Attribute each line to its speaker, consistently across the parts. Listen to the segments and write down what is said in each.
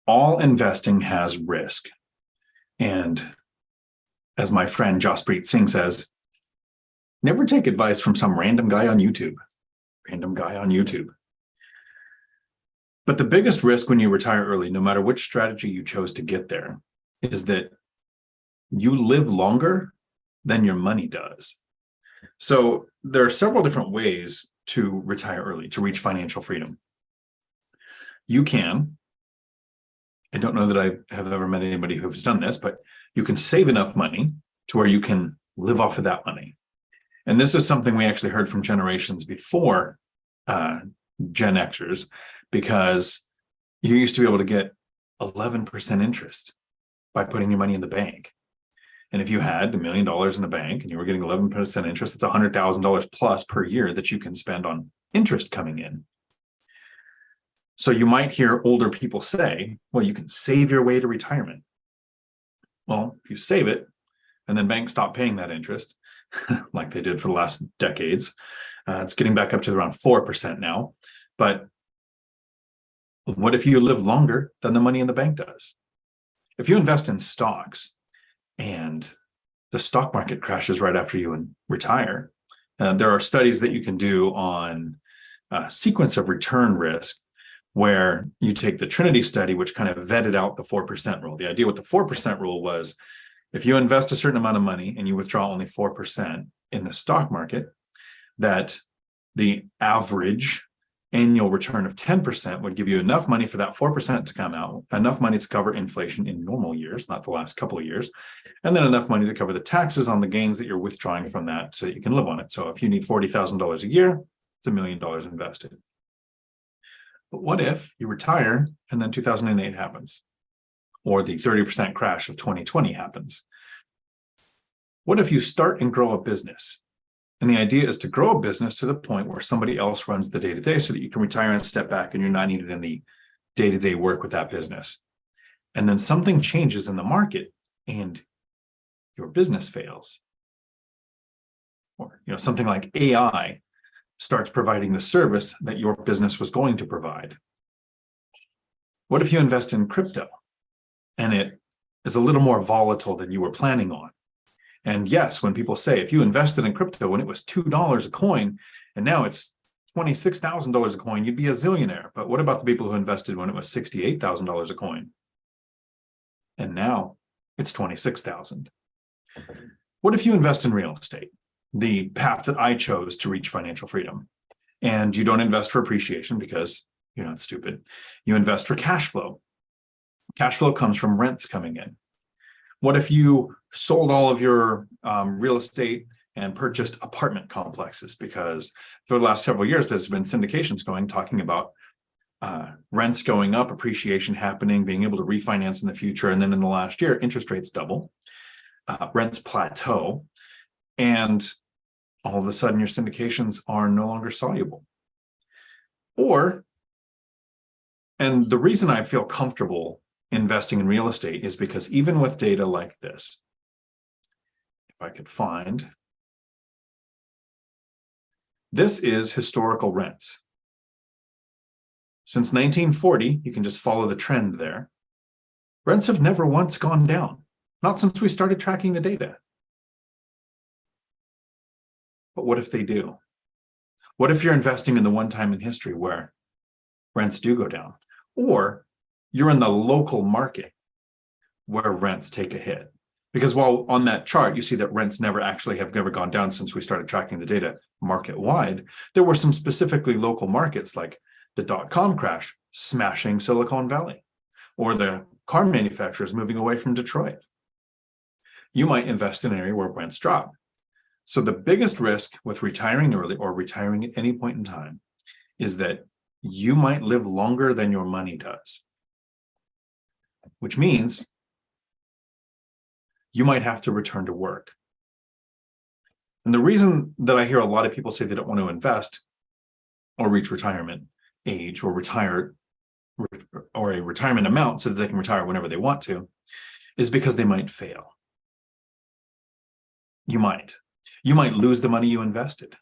Speaker 1: all investing has risk. And as my friend Jaspreet Singh says, never take advice from some random guy on YouTube. But the biggest risk when you retire early, no matter which strategy you chose to get there, is that you live longer than your money does. So there are several different ways to retire early, to reach financial freedom. You can, I don't know that I have ever met anybody who's done this, but you can save enough money to where you can live off of that money. And this is something we actually heard from generations before Gen Xers, because you used to be able to get 11% interest by putting your money in the bank. And if you had $1 million in the bank and you were getting 11% interest, it's $100,000 plus per year that you can spend on interest coming in. So you might hear older people say, well, you can save your way to retirement. Well, if you save it and then banks stop paying that interest, like they did for the last decades, it's getting back up to around 4% now. But what if you live longer than the money in the bank does? If you invest in stocks and the stock market crashes right after you retire, there are studies that you can do on a sequence of return risk, where you take the Trinity study, which kind of vetted out the 4% rule. The idea with the 4% rule was, if you invest a certain amount of money and you withdraw only 4% in the stock market, that the average annual return of 10% would give you enough money for that 4% to come out, enough money to cover inflation in normal years, not the last couple of years, and then enough money to cover the taxes on the gains that you're withdrawing from that so that you can live on it. So if you need $40,000 a year, it's $1 million invested. But what if you retire and then 2008 happens, or the 30% crash of 2020 happens? What if you start and grow a business? And the idea is to grow a business to the point where somebody else runs the day-to-day so that you can retire and step back and you're not needed in the day-to-day work with that business. And then something changes in the market and your business fails. Or something like AI starts providing the service that your business was going to provide. What if you invest in crypto and it is a little more volatile than you were planning on? And yes, when people say, if you invested in crypto when it was $2 a coin and now it's $26,000 a coin, you'd be a zillionaire. But what about the people who invested when it was $68,000 a coin? And now it's $26,000. What if you invest in real estate, the path that I chose to reach financial freedom, and you don't invest for appreciation because you're not stupid? You invest for cash flow. Cash flow comes from rents coming in. What if you sold all of your real estate and purchased apartment complexes? Because for the last several years, there's been syndications talking about rents going up, appreciation happening, being able to refinance in the future. And then in the last year, interest rates double, rents plateau, and all of a sudden your syndications are no longer soluble. And the reason I feel comfortable investing in real estate is because even with data like this, if I could find, this is historical rents. Since 1940, you can just follow the trend there. Rents have never once gone down, not since we started tracking the data. But what if they do? What if you're investing in the one time in history where rents do go down? Or you're in the local market where rents take a hit? Because while on that chart, you see that rents have never gone down since we started tracking the data market-wide, there were some specifically local markets like the dot-com crash smashing Silicon Valley, or the car manufacturers moving away from Detroit. You might invest in an area where rents drop. So the biggest risk with retiring early or retiring at any point in time is that you might live longer than your money does, which means you might have to return to work. And the reason that I hear a lot of people say they don't want to invest or reach retirement age or retire or a retirement amount so that they can retire whenever they want to is because they might fail. You might lose the money you invested.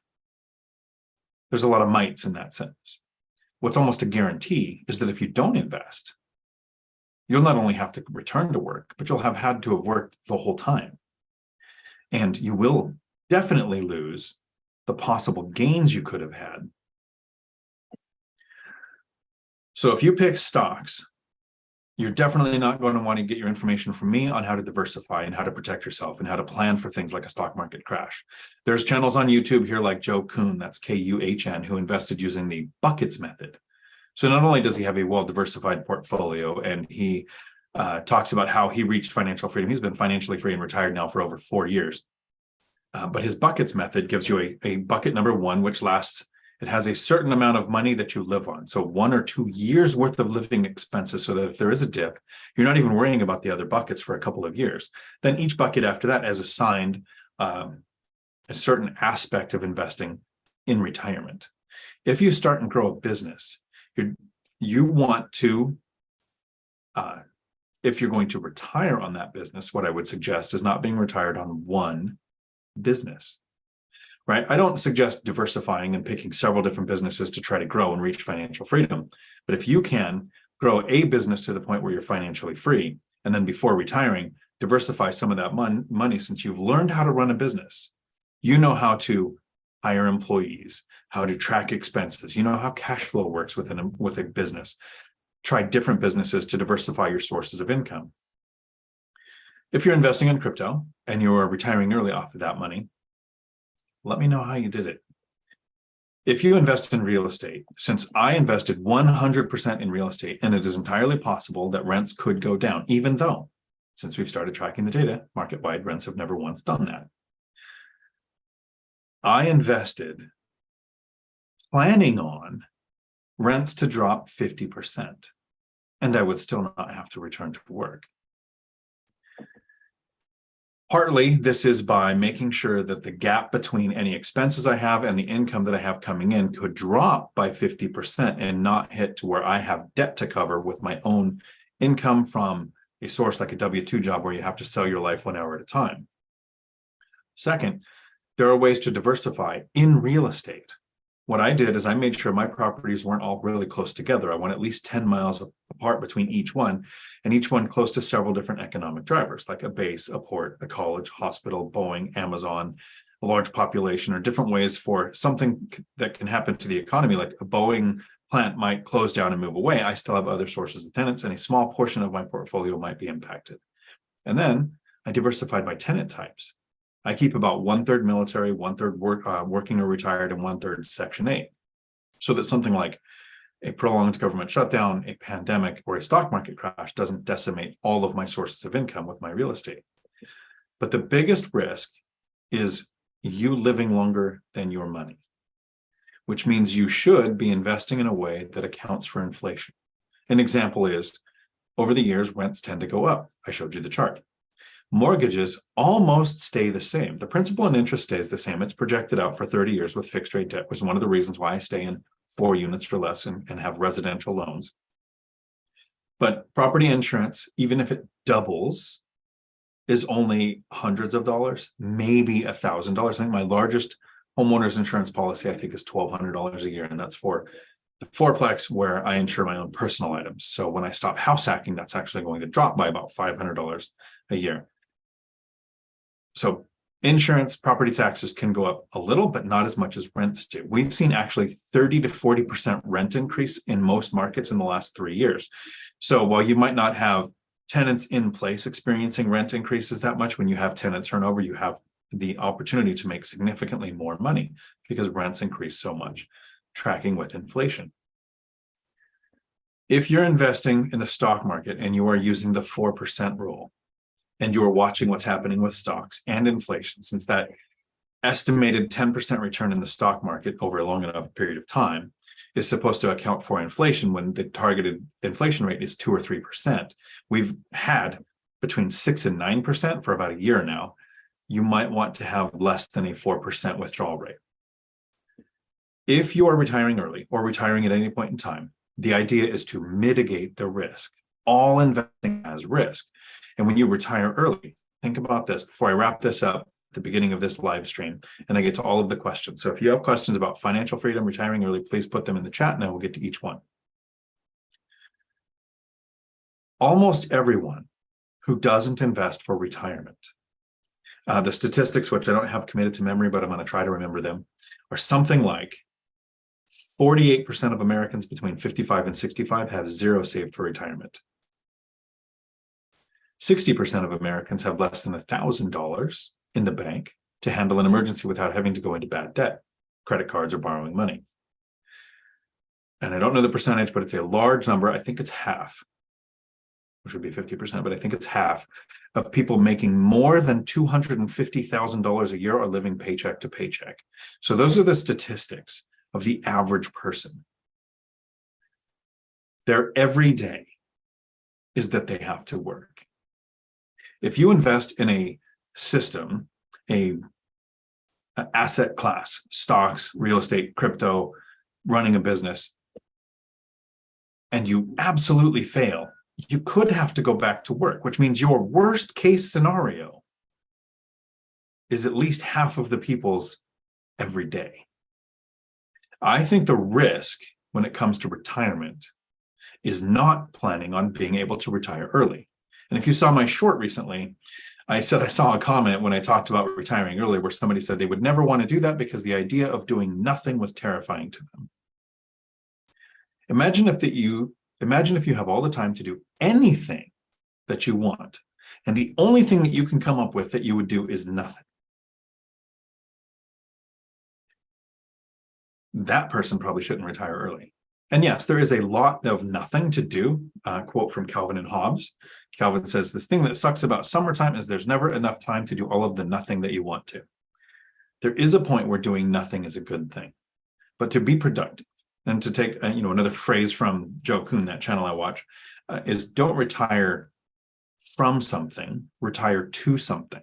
Speaker 1: There's a lot of mights in that sentence. What's almost a guarantee is that if you don't invest, you'll not only have to return to work, but you'll have had to have worked the whole time. And you will definitely lose the possible gains you could have had. So if you pick stocks, you're definitely not going to want to get your information from me on how to diversify and how to protect yourself and how to plan for things like a stock market crash. There's channels on YouTube here like Joe Kuhn, that's Kuhn, who invested using the buckets method. So not only does he have a well-diversified portfolio, and he talks about how he reached financial freedom. He's been financially free and retired now for over 4 years. But his buckets method gives you a bucket number one, which lasts. It has a certain amount of money that you live on. So 1 or 2 years worth of living expenses, so that if there is a dip, you're not even worrying about the other buckets for a couple of years. Then each bucket after that has assigned a certain aspect of investing in retirement. If you start and grow a business, you want to, if you're going to retire on that business, what I would suggest is not being retired on one business. Right? I don't suggest diversifying and picking several different businesses to try to grow and reach financial freedom. But if you can grow a business to the point where you're financially free, and then before retiring, diversify some of that money, since you've learned how to run a business, you know how to hire employees, how to track expenses, you know how cash flow works with a business. Try different businesses to diversify your sources of income. If you're investing in crypto and you're retiring early off of that money, let me know how you did it. If you invest in real estate, since I invested 100% in real estate, and it is entirely possible that rents could go down, even though, since we've started tracking the data, market-wide rents have never once done that. I invested planning on rents to drop 50%, and I would still not have to return to work. Partly, this is by making sure that the gap between any expenses I have and the income that I have coming in could drop by 50% and not hit to where I have debt to cover with my own income from a source like a W-2 job where you have to sell your life 1 hour at a time. Second, there are ways to diversify in real estate. What I did is I made sure my properties weren't all really close together. I went at least 10 miles apart between each one, and each one close to several different economic drivers, like a base, a port, a college, hospital, Boeing, Amazon, a large population, or different ways for something that can happen to the economy, like a Boeing plant might close down and move away. I still have other sources of tenants, and a small portion of my portfolio might be impacted. And then I diversified my tenant types. I keep about 1/3 military, 1/3 working or retired, and 1/3 Section 8. So that something like a prolonged government shutdown, a pandemic, or a stock market crash doesn't decimate all of my sources of income with my real estate. But the biggest risk is you living longer than your money, which means you should be investing in a way that accounts for inflation. An example is, over the years, rents tend to go up. I showed you the chart. Mortgages almost stay the same. The principal and interest stays the same. It's projected out for 30 years with fixed rate debt, which is one of the reasons why I stay in 4 units or less and have residential loans. But property insurance, even if it doubles, is only hundreds of dollars, maybe $1,000. I think my largest homeowner's insurance policy, I think, is $1,200 a year, and that's for the fourplex where I insure my own personal items. So when I stop house hacking, that's actually going to drop by about $500 a year. So insurance, property taxes can go up a little, but not as much as rents do. We've seen actually 30 to 40% rent increase in most markets in the last 3 years. So while you might not have tenants in place experiencing rent increases that much, when you have tenant turnover, you have the opportunity to make significantly more money because rents increase so much, tracking with inflation. If you're investing in the stock market and you are using the 4% rule, and you are watching what's happening with stocks and inflation, since that estimated 10% return in the stock market over a long enough period of time is supposed to account for inflation when the targeted inflation rate is 2 or 3%. We've had between 6 and 9% for about a year now. You might want to have less than a 4% withdrawal rate. If you are retiring early or retiring at any point in time, the idea is to mitigate the risk. All investing has risk. And when you retire early, think about this before I wrap this up at the beginning of this live stream and I get to all of the questions. So if you have questions about financial freedom, retiring early, please put them in the chat and I will get to each one. almost everyone who doesn't invest for retirement, the statistics, which I don't have committed to memory, but I'm going to try to remember them, are something like 48% of Americans between 55 and 65 have zero saved for retirement. 60% of Americans have less than $1,000 in the bank to handle an emergency without having to go into bad debt, credit cards, or borrowing money. And I don't know the percentage, but it's a large number. I think it's half, which would be 50%, but I think it's half of people making more than $250,000 a year are living paycheck to paycheck. So those are the statistics of the average person. Their every day is that they have to work. If you invest in a system, an asset class, stocks, real estate, crypto, running a business, and you absolutely fail, you could have to go back to work, which means your worst case scenario is at least half of the people's every day. I think the risk when it comes to retirement is not planning on being able to retire early. And if you saw my short recently, I said I saw a comment when I talked about retiring early where somebody said they would never want to do that because the idea of doing nothing was terrifying to them. Imagine if you have all the time to do anything that you want, and the only thing that you can come up with that you would do is nothing. That person probably shouldn't retire early. And yes, there is a lot of nothing to do. Quote from Calvin and Hobbes. Calvin says, this thing that sucks about summertime is there's never enough time to do all of the nothing that you want to. There is a point where doing nothing is a good thing, but to be productive and to take, another phrase from Joe Kuhn, that channel I watch, is don't retire from something, retire to something.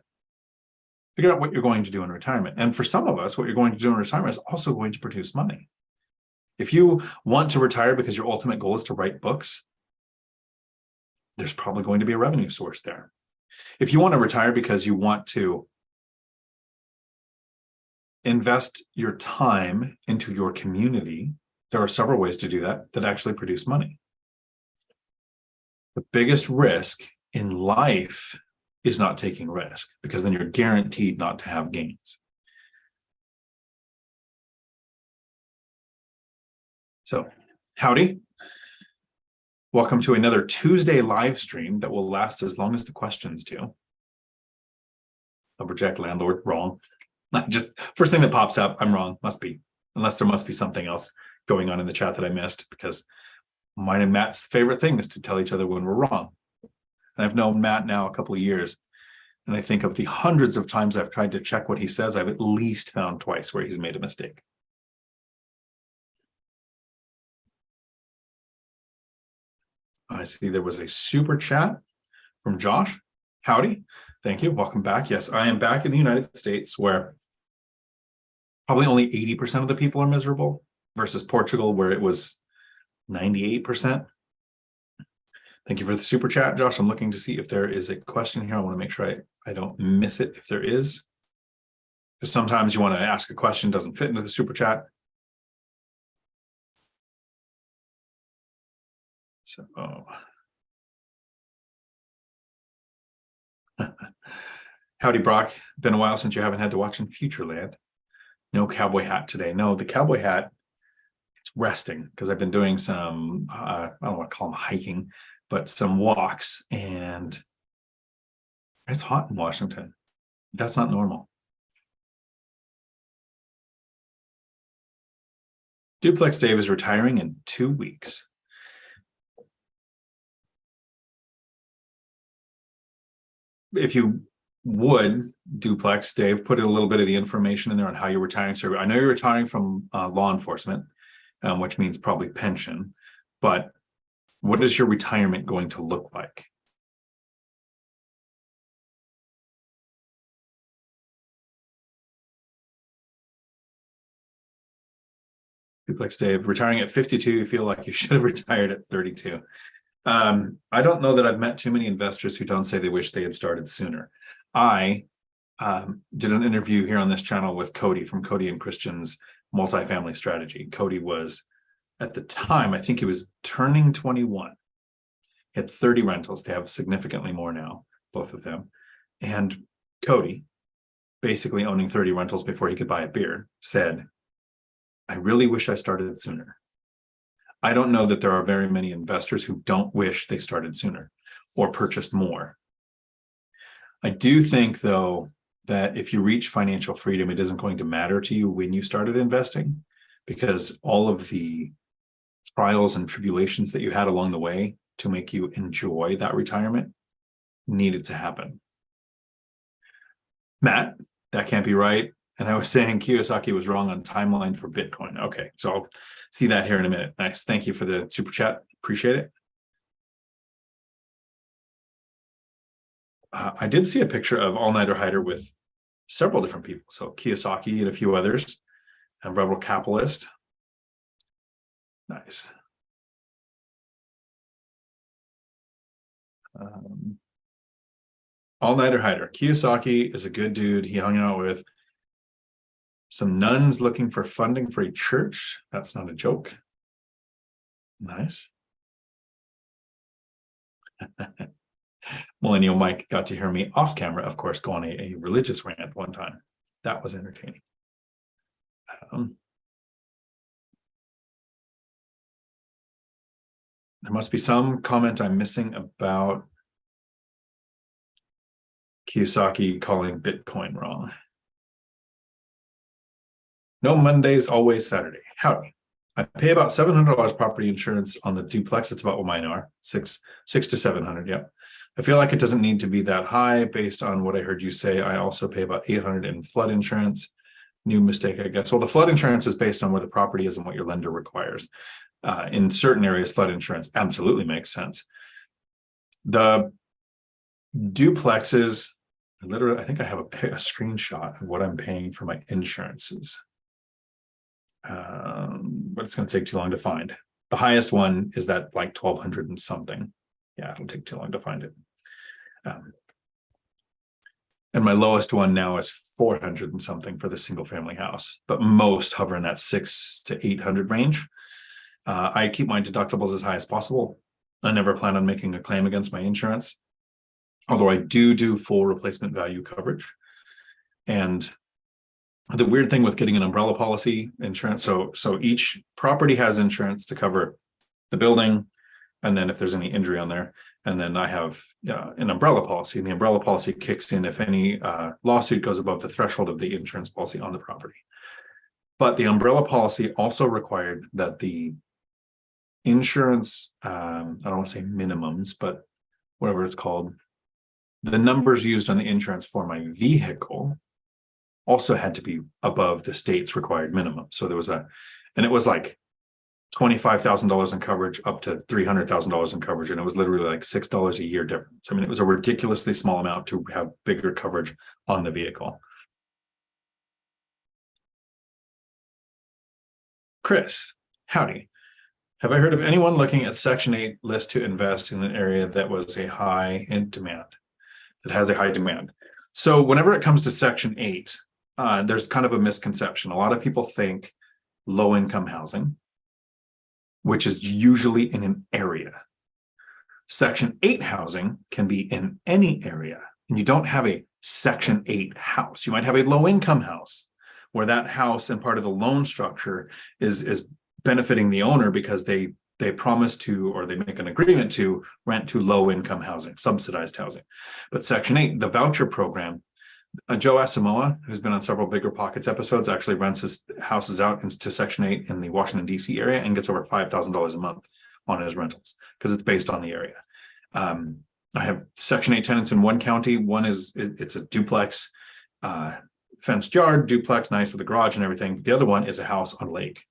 Speaker 1: Figure out what you're going to do in retirement. And for some of us, what you're going to do in retirement is also going to produce money. If you want to retire because your ultimate goal is to write books, there's probably going to be a revenue source there. If you want to retire because you want to invest your time into your community, there are several ways to do that actually produce money. The biggest risk in life is not taking risk, because then you're guaranteed not to have gains. So, howdy. Welcome to another Tuesday live stream that will last as long as the questions do. Lumberjack landlord, wrong. Not just first thing that pops up, I'm wrong, must be. Unless there must be something else going on in the chat that I missed, because mine and Matt's favorite thing is to tell each other when we're wrong. And I've known Matt now a couple of years, and I think of the hundreds of times I've tried to check what he says, I've at least found twice where he's made a mistake. I see there was a super chat from Josh. Howdy. Thank you. Welcome back. Yes, I am back in the United States, where probably only 80% of the people are miserable, versus Portugal, where it was 98%. Thank you for the super chat, Josh. I'm looking to see if there is a question here. I want to make sure I don't miss it if there is. Because sometimes you want to ask a question, doesn't fit into the super chat. So, howdy, Brock. Been a while since you haven't had to watch in Futureland. No cowboy hat today. No, the cowboy hat, it's resting because I've been doing some, I don't want to call them hiking, but some walks, and it's hot in Washington. That's not normal. Duplex Dave is retiring in 2 weeks. If you would, Duplex Dave, put in a little bit of the information in there on how you're retiring. So I know you're retiring from law enforcement, which means probably pension, but what is your retirement going to look like? Duplex Dave, retiring at 52, you feel like you should have retired at 32. I don't know that I've met too many investors who don't say they wish they had started sooner. I did an interview here on this channel with Cody from Cody and Christian's multifamily strategy. Cody was, at the time, I think he was turning 21. He had 30 rentals. They have significantly more now, both of them. And Cody, basically owning 30 rentals before he could buy a beer, said, I really wish I started sooner. I don't know that there are very many investors who don't wish they started sooner or purchased more. I do think, though, that if you reach financial freedom, it isn't going to matter to you when you started investing, because all of the trials and tribulations that you had along the way to make you enjoy that retirement needed to happen. Matt, that can't be right. And I was saying Kiyosaki was wrong on timeline for Bitcoin. Okay, so I'll see that here in a minute. Nice. Thank you for the super chat. Appreciate it. I did see a picture of All Nighter Hider with several different people. So Kiyosaki and a few others, and Rebel Capitalist. Nice. All Nighter Hider. Kiyosaki is a good dude. He hung out with some nuns looking for funding for a church. That's not a joke. Nice. Millennial Mike got to hear me off camera, of course, go on a religious rant one time. That was entertaining. There must be some comment I'm missing about Kiyosaki calling Bitcoin wrong. No Mondays, always Saturday. Howdy. I pay about $700 property insurance on the duplex. That's about what mine are. Six to $700. Yep. I feel like it doesn't need to be that high based on what I heard you say. I also pay about $800 in flood insurance. New mistake, I guess. Well, the flood insurance is based on where the property is and what your lender requires. In certain areas, flood insurance absolutely makes sense. The duplexes, literally, I think I have a screenshot of what I'm paying for my insurances. But it's going to take too long to find. The highest one is that like 1,200 and something. Yeah, it'll take too long to find it. And my lowest one now is 400 and something for the single family house, but most hover in that 600 to 800 range. I keep my deductibles as high as possible. I never plan on making a claim against my insurance, although I do full replacement value coverage. And the weird thing with getting an umbrella policy insurance, so each property has insurance to cover the building, and then if there's any injury on there, and then I have an umbrella policy, and the umbrella policy kicks in if any lawsuit goes above the threshold of the insurance policy on the property. But the umbrella policy also required that the insurance, I don't want to say minimums, but whatever it's called, the numbers used on the insurance for my vehicle also had to be above the state's required minimum. So there was and it was like $25,000 in coverage up to $300,000 in coverage. And it was literally like $6 a year difference. I mean, it was a ridiculously small amount to have bigger coverage on the vehicle. Chris, howdy. Have I heard of anyone looking at Section 8 list to invest in an area that was a high in demand, that has a high demand? So whenever it comes to Section 8, there's kind of a misconception. A lot of people think low-income housing, which is usually in an area. Section 8 housing can be in any area, and you don't have a Section 8 house. You might have a low-income house, where that house and part of the loan structure is benefiting the owner because they promise to, or they make an agreement to rent to low-income housing, subsidized housing. But Section 8, the voucher program, Joe Asamoah, who's been on several BiggerPockets episodes, actually rents his houses out into Section 8 in the Washington, D.C. area and gets over $5,000 a month on his rentals because it's based on the area. I have Section 8 tenants in one county. One it's a duplex, fenced yard, duplex, nice with a garage and everything. The other one is a house on a lake.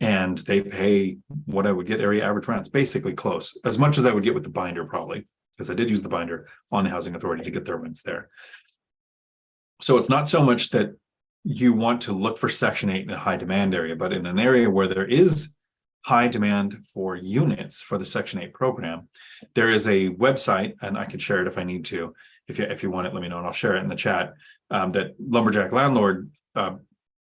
Speaker 1: And they pay what I would get area average rents, basically close, as much as I would get with the binder probably, because I did use the binder on the Housing Authority to get their rents there. So it's not so much that you want to look for Section 8 in a high demand area, but in an area where there is high demand for units for the Section 8 program, there is a website, and I could share it if I need to. If you want it, let me know and I'll share it in the chat, that Lumberjack Landlord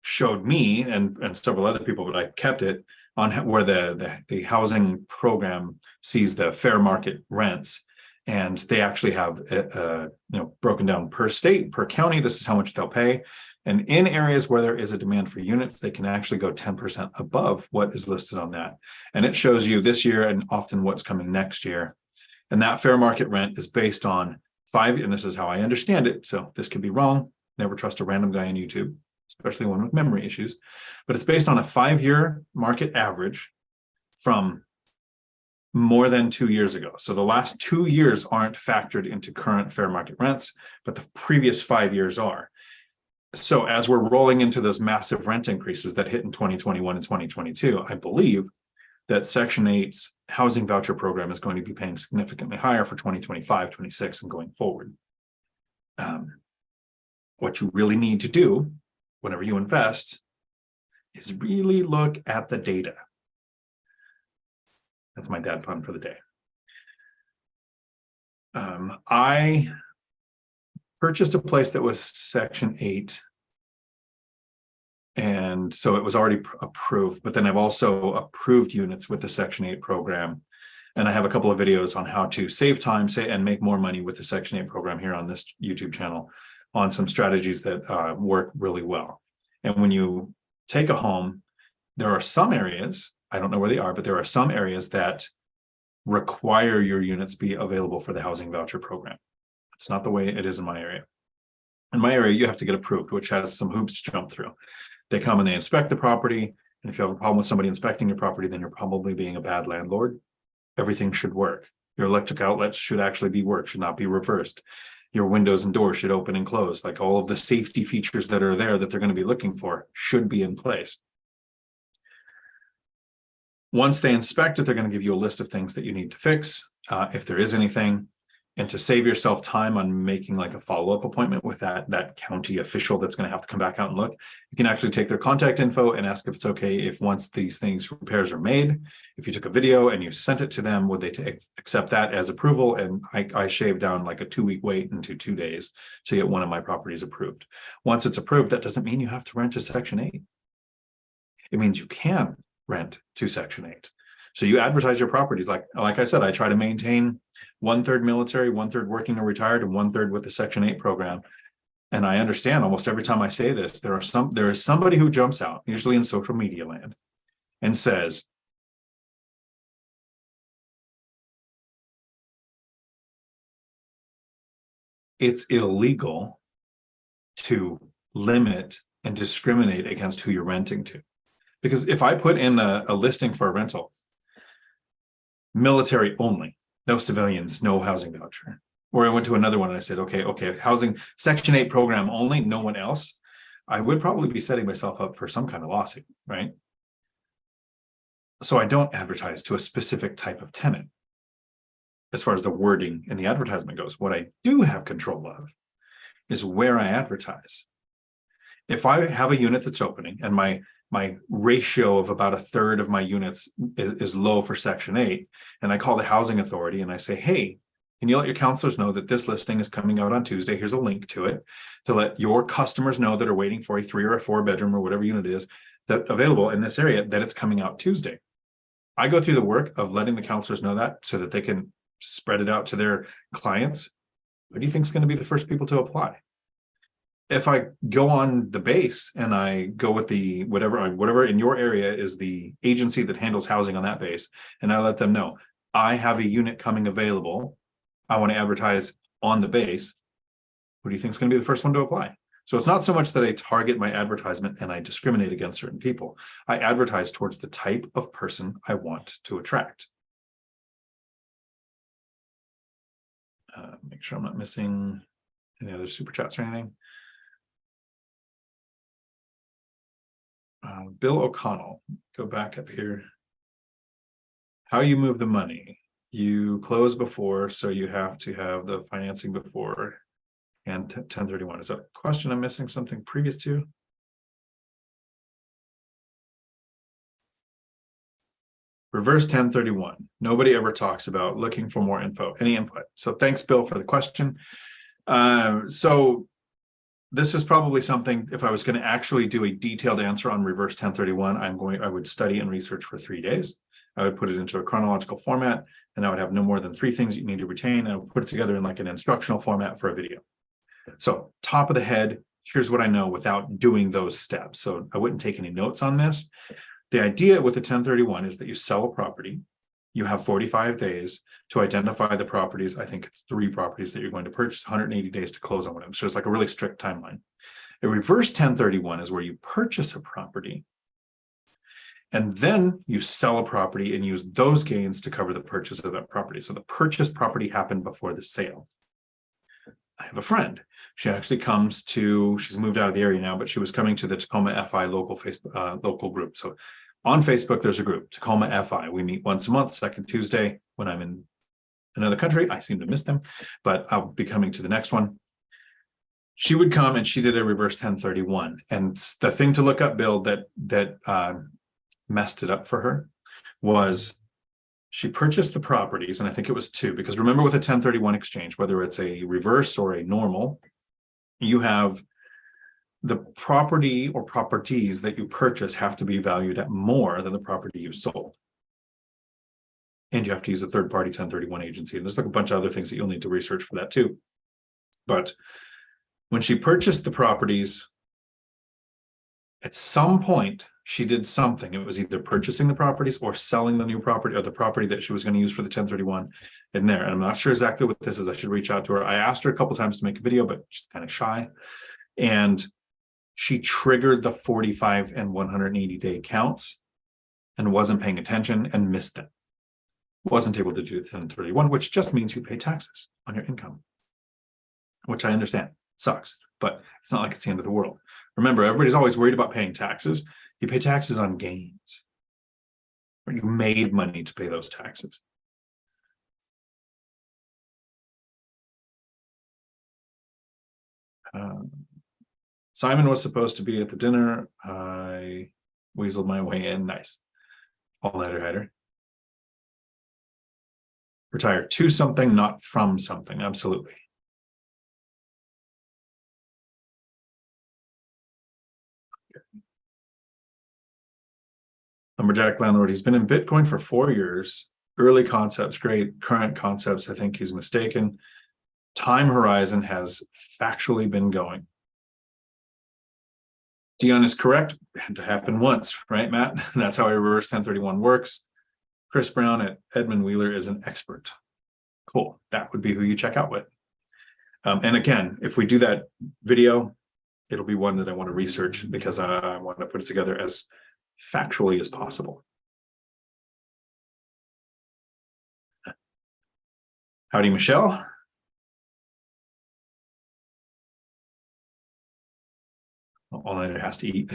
Speaker 1: showed me and several other people, but I kept it on where the housing program sees the fair market rents, and they actually have broken down per state, per county. This is how much they'll pay. And in areas where there is a demand for units, they can actually go 10% above what is listed on that. And it shows you this year and often what's coming next year. And that fair market rent is based on and this is how I understand it, so this could be wrong. Never trust a random guy on YouTube, especially one with memory issues. But it's based on a 5-year market average from more than 2 years ago. So the last 2 years aren't factored into current fair market rents, but the previous 5 years are. So as we're rolling into those massive rent increases that hit in 2021 and 2022, I believe that Section 8's housing voucher program is going to be paying significantly higher for 2025, 26, and going forward. What you really need to do whenever you invest is really look at the data. That's my dad pun for the day. I purchased a place that was Section 8, and so it was already approved, but then I've also approved units with the Section 8 program, and I have a couple of videos on how to save time and make more money with the Section 8 program here on this YouTube channel on some strategies that work really well. And when you take a home, there are some areas, I don't know where they are, but there are some areas that require your units be available for the housing voucher program. It's not the way it is in my area. In my area, you have to get approved, which has some hoops to jump through. They come and they inspect the property. And if you have a problem with somebody inspecting your property, then you're probably being a bad landlord. Everything should work. Your electric outlets should actually be worked, should not be reversed. Your windows and doors should open and close. Like all of the safety features that are there that they're going to be looking for should be in place. Once they inspect it, they're going to give you a list of things that you need to fix, if there is anything. And to save yourself time on making like a follow-up appointment with that county official that's going to have to come back out and look, you can actually take their contact info and ask if it's okay if once these repairs are made, if you took a video and you sent it to them, would they accept that as approval? And I shave down like a 2-week wait into 2 days to get one of my properties approved. Once it's approved, that doesn't mean you have to rent to Section 8. It means you can rent to Section 8. So you advertise your properties. Like I said, I try to maintain 1/3 military, 1/3 working or retired, and 1/3 with the Section 8 program. And I understand almost every time I say this, there is somebody who jumps out, usually in social media land, and says, it's illegal to limit and discriminate against who you're renting to. Because if I put in a listing for a rental, military only, no civilians, no housing voucher. Or I went to another one and I said, okay, housing Section 8 program only, no one else. I would probably be setting myself up for some kind of lawsuit, right? So I don't advertise to a specific type of tenant as far as the wording in the advertisement goes. What I do have control of is where I advertise. If I have a unit that's opening and my ratio of about 1/3 of my units is low for Section 8, and I call the housing authority and I say, hey, can you let your counselors know that this listing is coming out on Tuesday? Here's a link to it to let your customers know that are waiting for a 3 or a 4 bedroom or whatever unit is that available in this area, that it's coming out Tuesday. I go through the work of letting the counselors know that so that they can spread it out to their clients. Who do you think is going to be the first people to apply? If I go on the base and I go with the whatever in your area is the agency that handles housing on that base, and I let them know, I have a unit coming available, I want to advertise on the base, who do you think is going to be the first one to apply? So it's not so much that I target my advertisement and I discriminate against certain people. I advertise towards the type of person I want to attract. Make sure I'm not missing any other super chats or anything. Bill O'Connell, go back up here. How you move the money? You close before, so you have to have the financing before and 1031. Is that a question I'm missing something previous to? Reverse 1031. Nobody ever talks about looking for more info, any input. So thanks, Bill, for the question. So this is probably something, if I was going to actually do a detailed answer on reverse 1031, I would study and research for 3 days. I would put it into a chronological format, and I would have no more than 3 things you need to retain. And I would put it together in like an instructional format for a video. So top of the head, here's what I know without doing those steps. So I wouldn't take any notes on this. The idea with the 1031 is that you sell a property. You have 45 days to identify the properties. I think it's 3 properties that you're going to purchase, 180 days to close on one of them. So it's like a really strict timeline. A reverse 1031 is where you purchase a property and then you sell a property and use those gains to cover the purchase of that property. So the purchased property happened before the sale. I have a friend. She actually she's moved out of the area now, but she was coming to the Tacoma FI local Facebook local group. So on Facebook, there's a group, Tacoma FI. We meet once a month, second Tuesday. When I'm in another country, I seem to miss them, but I'll be coming to the next one. She would come and she did a reverse 1031. And the thing to look up, Bill, that messed it up for her was she purchased the properties, and I think it was 2, because remember with a 1031 exchange, whether it's a reverse or a normal, you have the property or properties that you purchase have to be valued at more than the property you sold. And you have to use a third-party 1031 agency. And there's like a bunch of other things that you'll need to research for that too. But when she purchased the properties, at some point, she did something. It was either purchasing the properties or selling the new property or the property that she was going to use for the 1031 in there. And I'm not sure exactly what this is. I should reach out to her. I asked her a couple of times to make a video, but she's kind of shy. And she triggered the 45 and 180 day counts and wasn't paying attention and missed them. Wasn't able to do the 1031, which just means you pay taxes on your income, which I understand sucks, but it's not like it's the end of the world. Remember, everybody's always worried about paying taxes. You pay taxes on gains, or you made money to pay those taxes. Simon was supposed to be at the dinner. I weaseled my way in. Nice. All-nighter hider. Retire to something, not from something. Absolutely. Lumberjack landlord. He's been in Bitcoin for 4 years. Early concepts, great. Current concepts, I think he's mistaken. Time horizon has factually been going. Dion is correct. It had to happen once, right, Matt? That's how a reverse 1031 works. Chris Brown at Edmund Wheeler is an expert. Cool. That would be who you check out with. And again, if we do that video, it'll be one that I want to research because I want to put it together as factually as possible. Howdy, Michelle. All-nighter has to eat.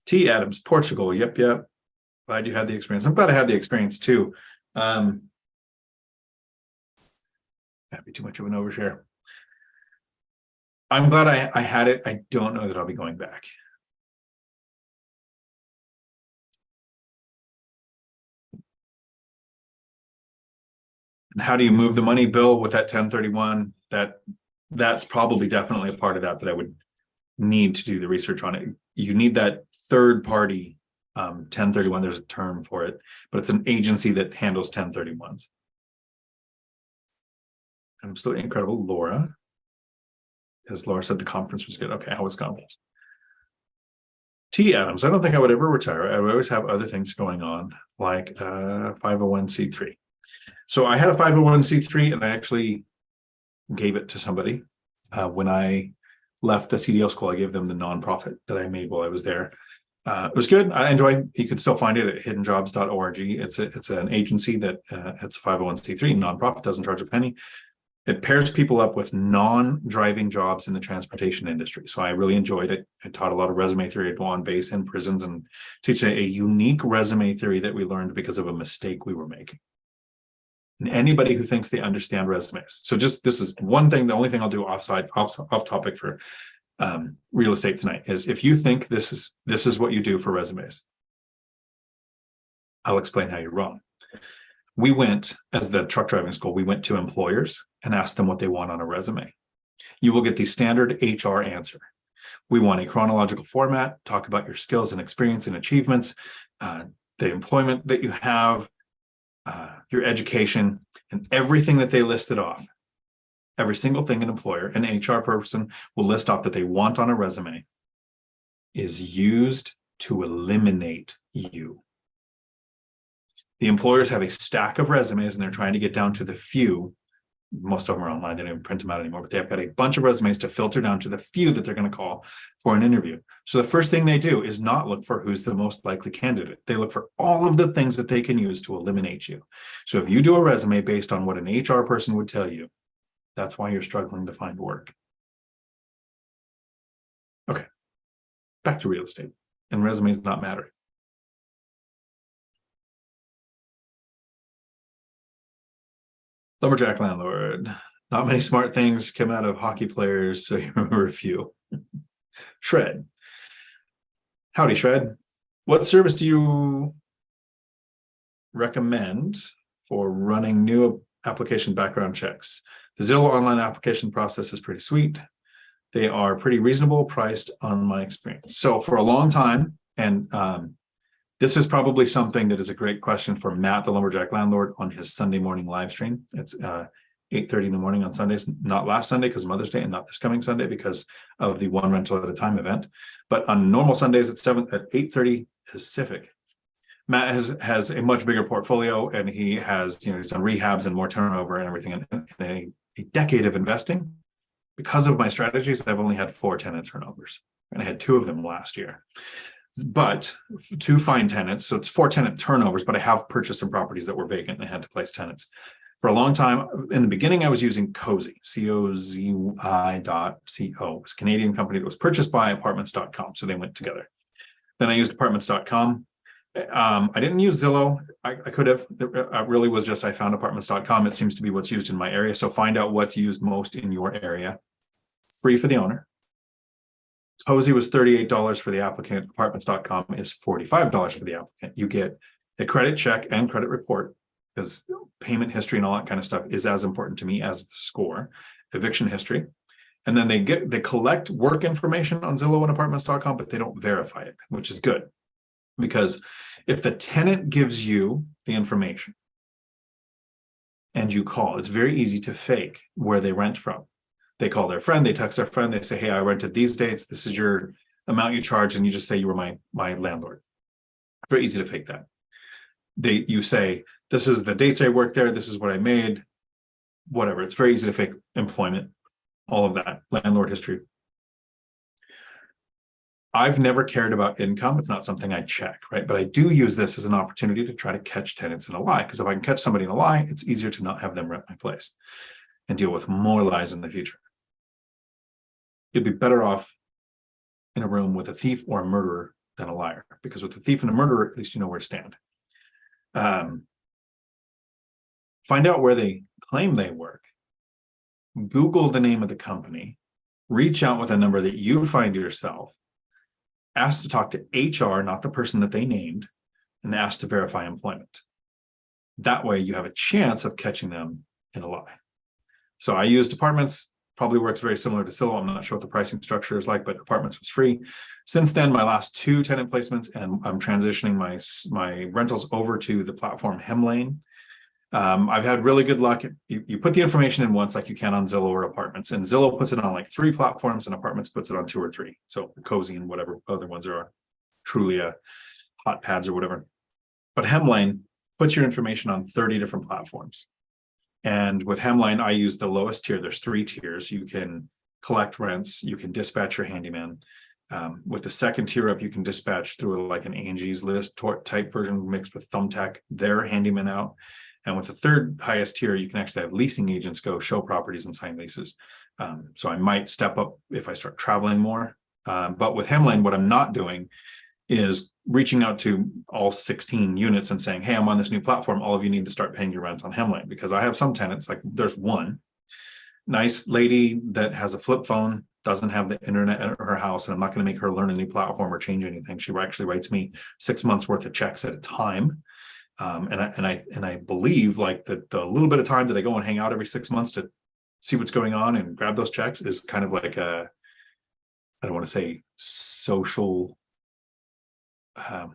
Speaker 1: T. Adams, Portugal. Yep. Glad you had the experience. I'm glad I had the experience too. That'd be too much of an overshare. I'm glad I had it. I don't know that I'll be going back. And how do you move the money, Bill, with that 1031? That's probably definitely a part of that I would need to do the research on it. You need that third party 1031. There's a term for it, but it's an agency that handles 1031s. Absolutely incredible, Laura. As Laura said, the conference was good. Okay, how was conference? T. Adams, I don't think I would ever retire. I would always have other things going on, like 501c3. So I had a 501c3 and I actually gave it to somebody. When I left the CDL school, I gave them the nonprofit that I made while I was there. It was good. I enjoyed. You could still find it at hiddenjobs.org. It's an agency that it's a 501c3 nonprofit, doesn't charge a penny. It pairs people up with non-driving jobs in the transportation industry. So I really enjoyed it. I taught a lot of resume theory. I'd go on base in prisons and teach a unique resume theory that we learned because of a mistake we were making. And anybody who thinks they understand resumes. So just this is one thing, the only thing I'll do off topic for real estate tonight is if you think this is what you do for resumes, I'll explain how you're wrong. We went, as the truck driving school, we went to employers and asked them what they want on a resume. You will get the standard HR answer. We want a chronological format, talk about your skills and experience and achievements, the employment that you have, your education, and everything that they listed off. Every single thing an employer, an HR person will list off that they want on a resume is used to eliminate you. The employers have a stack of resumes and they're trying to get down to the few. Most of them are online, they don't even print them out anymore, but they've got a bunch of resumes to filter down to the few that they're going to call for an interview. So the first thing they do is not look for who's the most likely candidate. They look for all of the things that they can use to eliminate you. So if you do a resume based on what an HR person would tell you, that's why you're struggling to find work. Okay, back to real estate and resumes not matter. Lumberjack landlord. Not many smart things come out of hockey players, so you remember a few. Shred. Howdy, Shred. What service do you recommend for running new application background checks? The Zillow online application process is pretty sweet. They are pretty reasonable priced on my experience. So for a long time, and this is probably something that is a great question for Matt, the Lumberjack landlord, on his Sunday morning live stream. It's 8:30 in the morning on Sundays, not last Sunday because Mother's Day, and not this coming Sunday because of the one rental at a time event. But on normal Sundays at 8:30 Pacific. Matt has a much bigger portfolio, and he has, he's done rehabs and more turnover and everything. And a decade of investing, because of my strategies, I've only had 4 tenant turnovers, and I had 2 of them last year. But 2 fine tenants, so it's 4 tenant turnovers, but I have purchased some properties that were vacant and I had to place tenants. For a long time, in the beginning, I was using Cozy, COZI.co. It's a Canadian company that was purchased by Apartments.com, so they went together. Then I used Apartments.com. I didn't use Zillow. I could have. It really was just I found Apartments.com. It seems to be what's used in my area, so find out what's used most in your area. Free for the owner. Cozy was $38 for the applicant. Apartments.com is $45 for the applicant. You get a credit check and credit report, because payment history and all that kind of stuff is as important to me as the score. Eviction history. And then they collect work information on Zillow and Apartments.com, but they don't verify it, which is good. Because if the tenant gives you the information and you call, it's very easy to fake where they rent from. They call their friend, they text their friend, they say, hey, I rented these dates, this is your amount you charge, and you just say you were my landlord. Very easy to fake that. You say, this is the dates I worked there, this is what I made, whatever. It's very easy to fake employment, all of that, landlord history. I've never cared about income. It's not something I check, right? But I do use this as an opportunity to try to catch tenants in a lie, because if I can catch somebody in a lie, it's easier to not have them rent my place and deal with more lies in the future. You'd be better off in a room with a thief or a murderer than a liar, because with a thief and a murderer, at least you know where to stand. Find out where they claim they work. Google the name of the company. Reach out with a number that you find yourself. Ask to talk to HR, not the person that they named, and ask to verify employment. That way you have a chance of catching them in a lie. So I used Apartments, probably works very similar to Zillow. I'm not sure what the pricing structure is like, but Apartments was free. Since then, my last 2 tenant placements, and I'm transitioning my rentals over to the platform Hemlane. I've had really good luck. You put the information in once, like you can on Zillow or Apartments, and Zillow puts it on like 3 platforms, and Apartments puts it on 2 or 3. So Cozy and whatever other ones are, Trulia, Hot Pads or whatever. But Hemlane puts your information on 30 different platforms. And with Hemlane, I use the lowest tier. There's 3 tiers. You can collect rents, you can dispatch your handyman. With the second tier up, you can dispatch through like an Angie's List type version mixed with Thumbtack their handyman out. And with the third highest tier, you can actually have leasing agents go show properties and sign leases. So I might step up if I start traveling more. But with Hemlane, what I'm not doing is reaching out to all 16 units and saying, hey, I'm on this new platform. All of you need to start paying your rent on Hemlane, because I have some tenants, like there's one nice lady that has a flip phone, doesn't have the internet at her house, and I'm not going to make her learn a new platform or change anything. She actually writes me 6 months worth of checks at a time. And I believe like that the little bit of time that I go and hang out every 6 months to see what's going on and grab those checks is kind of like a, I don't want to say social, I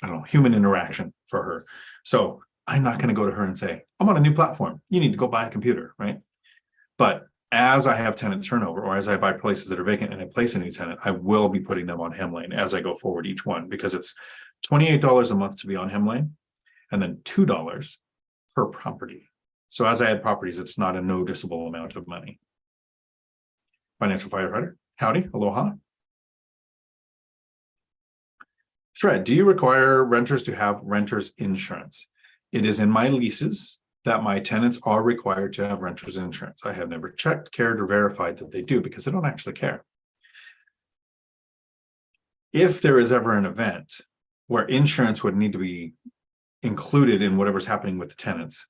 Speaker 1: don't know, human interaction for her. So I'm not going to go to her and say, I'm on a new platform, you need to go buy a computer, right? But as I have tenant turnover, or as I buy places that are vacant and I place a new tenant, I will be putting them on Hemlane as I go forward each one, because it's $28 a month to be on Hemlane, and then $2 per property. So as I add properties, it's not a noticeable amount of money. Financial firefighter, howdy, aloha. Shred, do you require renters to have renter's insurance? It is in my leases that my tenants are required to have renter's insurance. I have never checked, cared, or verified that they do, because I don't actually care. If there is ever an event where insurance would need to be included in whatever's happening with the tenants,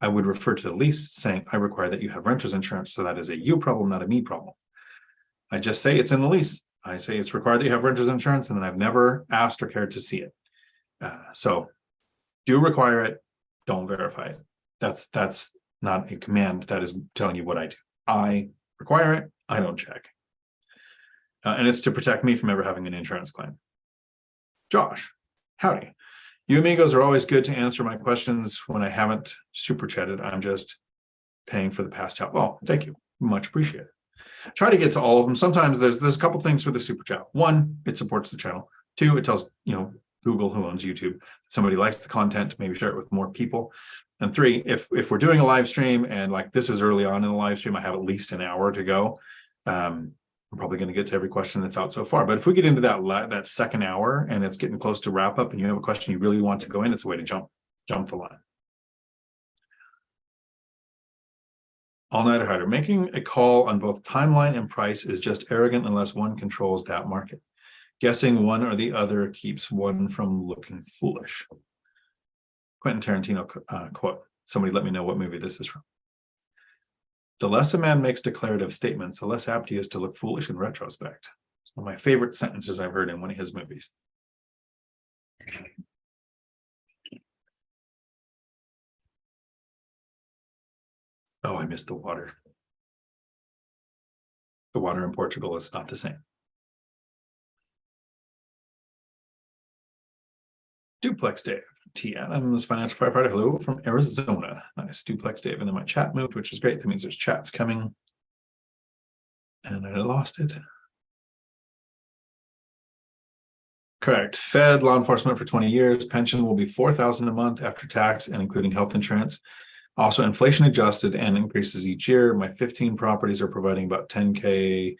Speaker 1: I would refer to the lease saying, I require that you have renter's insurance. So that is a you problem, not a me problem. I just say it's in the lease. I say it's required that you have renter's insurance, and then I've never asked or cared to see it. So do require it, don't verify it. That's not a command. That is telling you what I do. I require it, I don't check. And it's to protect me from ever having an insurance claim. Josh, howdy. You amigos are always good to answer my questions when I haven't super chatted. I'm just paying for the past help. Oh, thank you. Much appreciated. Try to get to all of them. Sometimes there's a couple things for the super chat. One, it supports the channel. Two, it tells, Google, who owns YouTube, somebody likes the content, maybe share it with more people. And three, if we're doing a live stream and like this is early on in the live stream, I have at least an hour to go. I'm probably going to get to every question that's out so far. But if we get into that second hour and it's getting close to wrap up and you have a question you really want to go in, it's a way to jump the line. All-nighter hider, making a call on both timeline and price is just arrogant unless one controls that market. Guessing one or the other keeps one from looking foolish. Quentin Tarantino quote. Somebody let me know what movie this is from. The less a man makes declarative statements, the less apt he is to look foolish in retrospect. It's one of my favorite sentences I've heard in one of his movies. Oh, I missed the water. The water in Portugal is not the same. Duplex Dave, T. Adams, financial firefighter. Hello from Arizona. Nice, Duplex Dave. And then my chat moved, which is great. That means there's chats coming. And I lost it. Correct. Fed law enforcement for 20 years. Pension will be $4,000 a month after tax and including health insurance. Also inflation adjusted and increases each year. My 15 properties are providing about 10K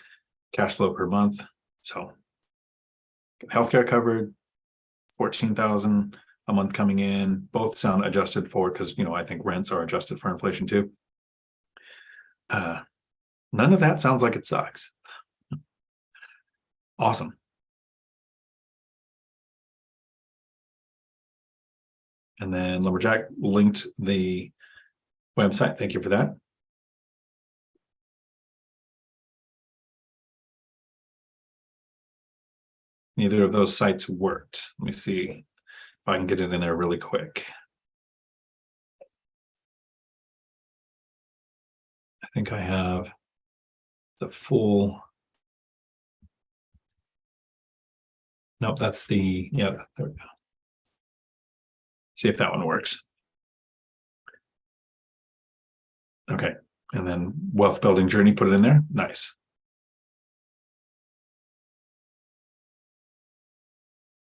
Speaker 1: cash flow per month. So healthcare covered, 14,000 a month coming in. Both sound adjusted for, because I think rents are adjusted for inflation too. None of that sounds like it sucks. Awesome. And then Lumberjack linked the website. Thank you for that. Neither of those sites worked. Let me see if I can get it in there really quick. I think I have the full. Nope, that's the, yeah, there we go. See if that one works. Okay, and then wealth building journey, put it in there. Nice.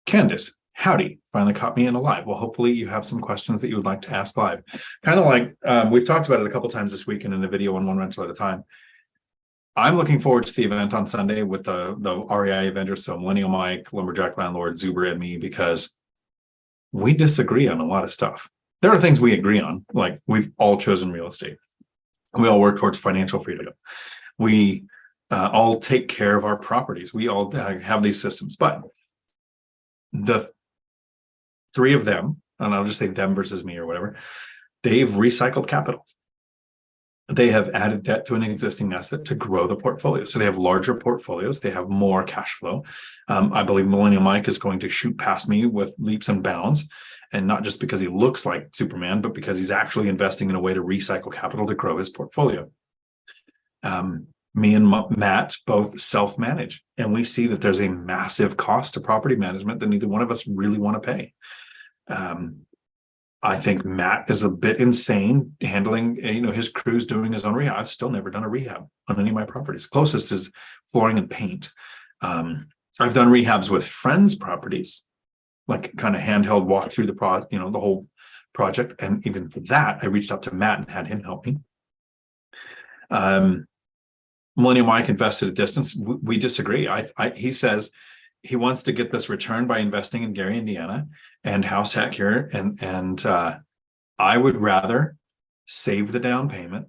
Speaker 1: Candace, howdy, finally caught me in alive. Well, hopefully you have some questions that you would like to ask live. Kind of like we've talked about it a couple times this week and in the video on One Rental at a Time. I'm looking forward to the event on Sunday with the REI Avengers, so Millennial Mike, Lumberjack Landlord, Zuber, and me, because we disagree on a lot of stuff. There are things we agree on, like we've all chosen real estate. We all work towards financial freedom. We all take care of our properties. We all have these systems, but the three of them, and I'll just say them versus me or whatever, they've recycled capital. they have added debt to an existing asset to grow the portfolio. So they have larger portfolios. They have more cash flow. I believe Millennial Mike is going to shoot past me with leaps and bounds. And not just because he looks like Superman, but because he's actually investing in a way to recycle capital to grow his portfolio. Me and Matt both self-manage. And we see that there's a massive cost to property management that neither one of us really want to pay. I think Matt is a bit insane handling, his crew's doing his own rehab. I've still never done a rehab on any of my properties. Closest is flooring and paint. I've done rehabs with friends' properties, like kind of handheld walk through the whole project. And even for that, I reached out to Matt and had him help me. Millennial Mike invested at distance. We disagree. He says he wants to get this return by investing in Gary, Indiana, and house hack here. And I would rather save the down payment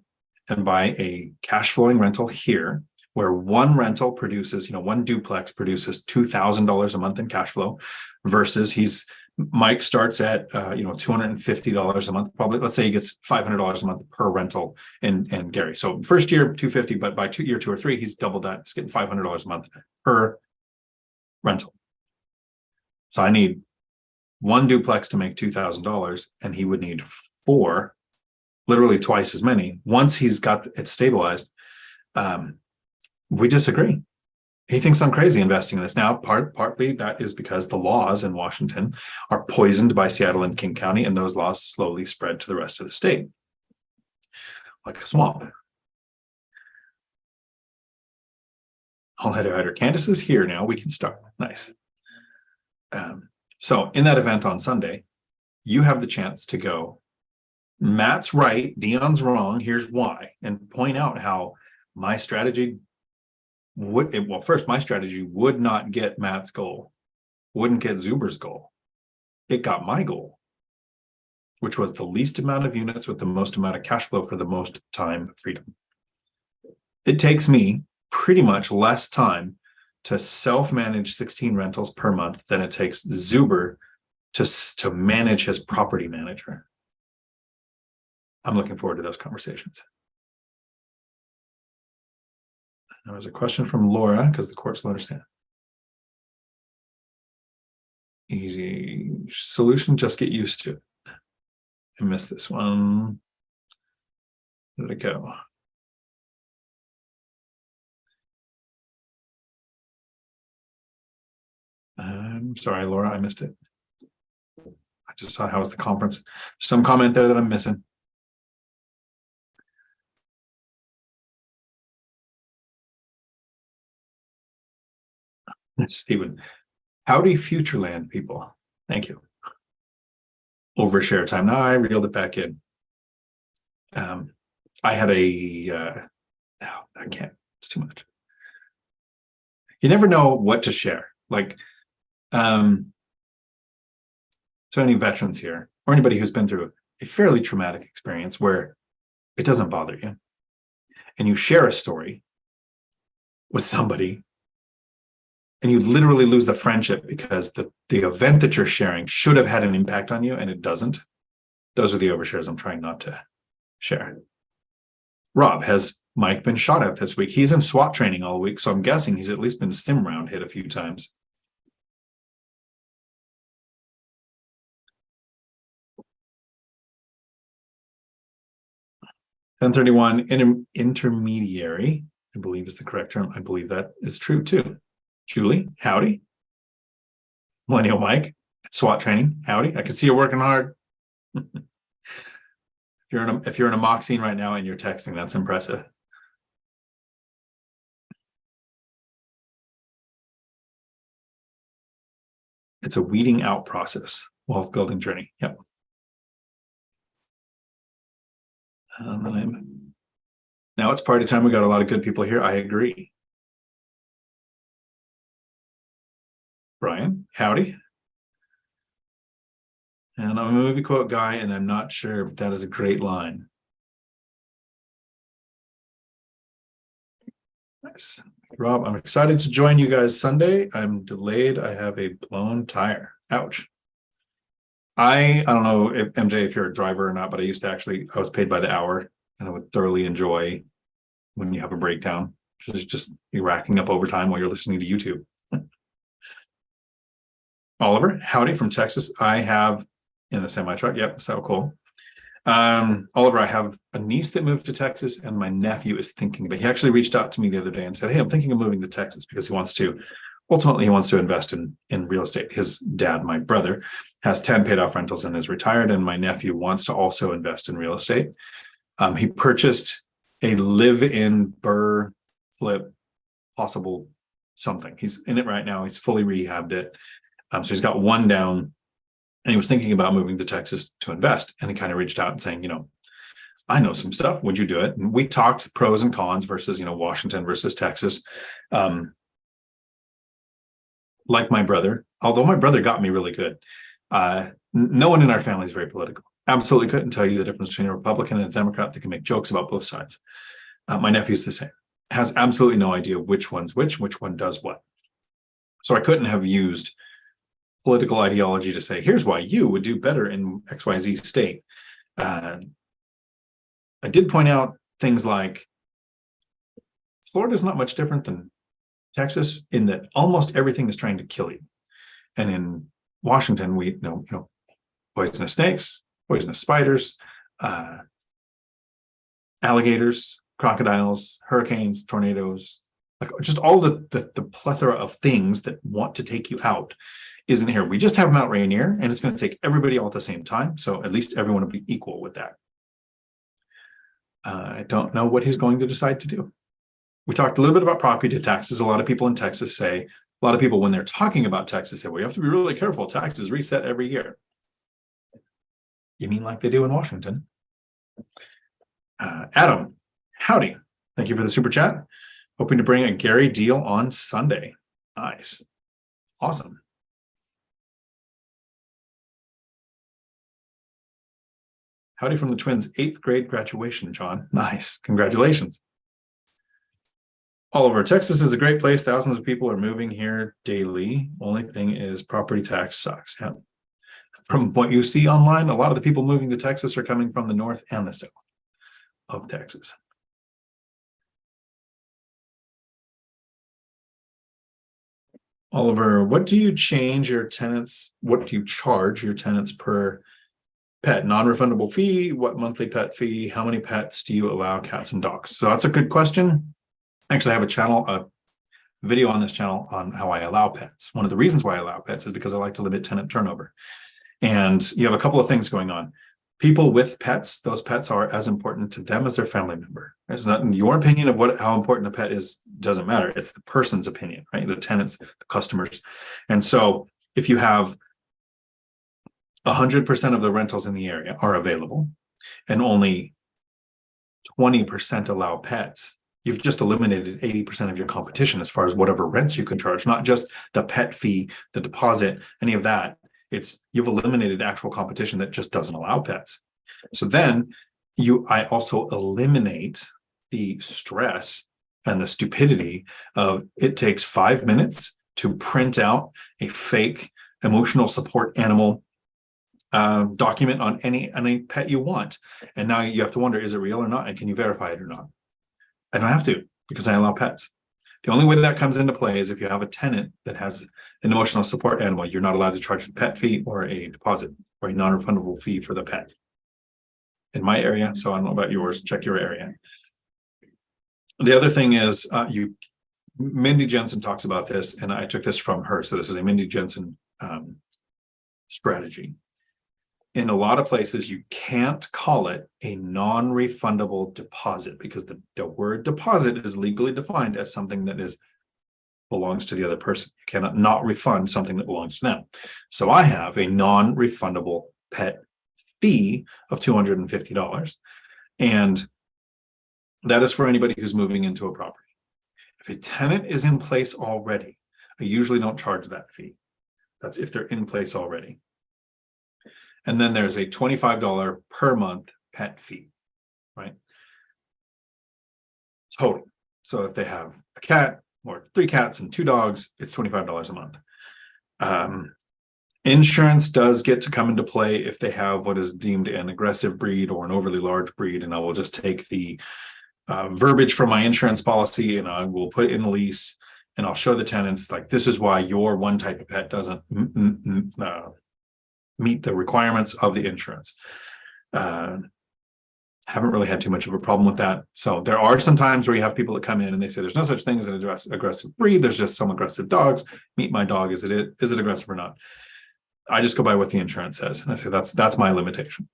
Speaker 1: and buy a cash flowing rental here, where one rental produces, one duplex produces $2,000 a month in cash flow, versus Mike starts at $250 a month. Probably, let's say he gets $500 a month per rental in Gary. So first year $250, but by year 2 or 3, he's doubled that. He's getting $500 a month per rental. So I need one duplex to make $2,000, and he would need 4, literally twice as many. Once he's got it stabilized, we disagree. He thinks I'm crazy investing in this. Now, partly that is because the laws in Washington are poisoned by Seattle and King County, and those laws slowly spread to the rest of the state, like a swamp. All header Candace is here now. We can start. Nice. So in that event on Sunday, you have the chance to go, Matt's right, Dion's wrong, here's why, and point out how my strategy my strategy would not get Matt's goal, wouldn't get Zuber's goal. It got my goal, which was the least amount of units with the most amount of cash flow for the most time freedom. It takes me pretty much less time to self-manage 16 rentals per month than it takes Zuber to manage his property manager. I'm looking forward to those conversations. There was a question from Laura, because the courts will understand. Easy solution, just get used to it. I missed this one. Where did it go? I'm sorry, Laura, I missed it. I just saw how was the conference. Some comment there that I'm missing. Stephen, howdy Futureland people. Thank you. Overshare time. Now I reeled it back in. I had no, I can't. It's too much. You never know what to share. Like, so any veterans here, or anybody who's been through a fairly traumatic experience where it doesn't bother you, and you share a story with somebody, and you literally lose the friendship because the event that you're sharing should have had an impact on you and it doesn't. Those are the overshares I'm trying not to share. Rob, has Mike been shot at this week? He's in SWAT training all week, so I'm guessing he's at least been sim round hit a few times. $1031 intermediary, I believe is the correct term. I believe that is true too. Julie, howdy. Millennial Mike, at SWAT training, howdy. I can see you're working hard. If you're in a mock scene right now and you're texting, that's impressive. It's a weeding out process, wealth building journey. Yep. Now it's party time. We got a lot of good people here. I agree. Brian, howdy. And I'm a movie quote guy, and I'm not sure, but that is a great line. Nice. Rob, I'm excited to join you guys Sunday. I'm delayed. I have a blown tire. Ouch. I don't know if MJ, if you're a driver or not, but I was paid by the hour and I would thoroughly enjoy when you have a breakdown. Just be racking up overtime while you're listening to YouTube. Oliver, howdy from Texas. I have in the semi truck. Yep, so cool. Oliver, I have a niece that moved to Texas, and my nephew is thinking about. He actually reached out to me the other day and said, "Hey, I'm thinking of moving to Texas because he wants to." Ultimately, he wants to invest in real estate. His dad, my brother, has 10 paid off rentals and is retired, and my nephew wants to also invest in real estate. He purchased a live-in Burr flip possible something. He's in it right now. He's fully rehabbed it. So he's got one down, and he was thinking about moving to Texas to invest. And he kind of reached out and saying, I know some stuff. Would you do it? And we talked pros and cons versus, Washington versus Texas. Like my brother, although my brother got me really good. No one in our family is very political. Absolutely couldn't tell you the difference between a Republican and a Democrat that can make jokes about both sides. My nephew's the same. Has absolutely no idea which one's which one does what. So I couldn't have used political ideology to say, here's why you would do better in XYZ state. I did point out things like Florida's not much different than Texas in that almost everything is trying to kill you. And in Washington, we know, poisonous snakes, poisonous spiders, alligators, crocodiles, hurricanes, tornadoes, like just all the plethora of things that want to take you out isn't here. We just have Mount Rainier, and it's going to take everybody all at the same time. So at least everyone will be equal with that. I don't know what he's going to decide to do. We talked a little bit about property taxes. A lot of people in Texas say, a lot of people when they're talking about Texas say, well, you have to be really careful. Taxes reset every year. You mean like they do in Washington? Adam, howdy. Thank you for the super chat. Hoping to bring a Gary deal on Sunday. Nice. Awesome. Howdy from the twins' 8th grade graduation, John. Nice. Congratulations. Oliver, Texas is a great place. Thousands of people are moving here daily. Only thing is property tax sucks. Yeah. From what you see online, a lot of the people moving to Texas are coming from the north and the south of Texas. Oliver, what do you charge your tenants per pet? Non-refundable fee? What monthly pet fee? How many pets do you allow, cats and dogs? So that's a good question. Actually, I have a video on this channel on how I allow pets. One of the reasons why I allow pets is because I like to limit tenant turnover. And you have a couple of things going on. People with pets, those pets are as important to them as their family member. It's not your opinion of how important a pet is, doesn't matter. It's the person's opinion, right? The tenants, the customers. And so if you have 100% of the rentals in the area are available and only 20% allow pets, you've just eliminated 80% of your competition as far as whatever rents you can charge, not just the pet fee, the deposit, any of that. You've eliminated actual competition that just doesn't allow pets. So then I also eliminate the stress and the stupidity of it takes 5 minutes to print out a fake emotional support animal document on any pet you want. And now you have to wonder, is it real or not? And can you verify it or not? I don't have to because I allow pets. The only way that comes into play is if you have a tenant that has an emotional support animal, you're not allowed to charge a pet fee or a deposit or a non-refundable fee for the pet. In my area, so I don't know about yours, check your area. The other thing is Mindy Jensen talks about this, and I took this from her. So this is a Mindy Jensen strategy. In a lot of places, you can't call it a non-refundable deposit because the word deposit is legally defined as something that belongs to the other person. You cannot not refund something that belongs to them. So I have a non-refundable pet fee of $250. And that is for anybody who's moving into a property. If a tenant is in place already, I usually don't charge that fee. That's if they're in place already. And then there's a $25 per month pet fee, right? Total. So if they have a cat or 3 cats and 2 dogs, it's $25 a month. Insurance does get to come into play if they have what is deemed an aggressive breed or an overly large breed, and I will just take the verbiage from my insurance policy and I will put it in the lease, and I'll show the tenants like, this is why your one type of pet doesn't meet the requirements of the insurance. Haven't really had too much of a problem with that. So there are some times where you have people that come in and they say there's no such thing as an aggressive breed. There's just some aggressive dogs. Meet my dog. Is it aggressive or not? I just go by what the insurance says, and I say that's my limitation.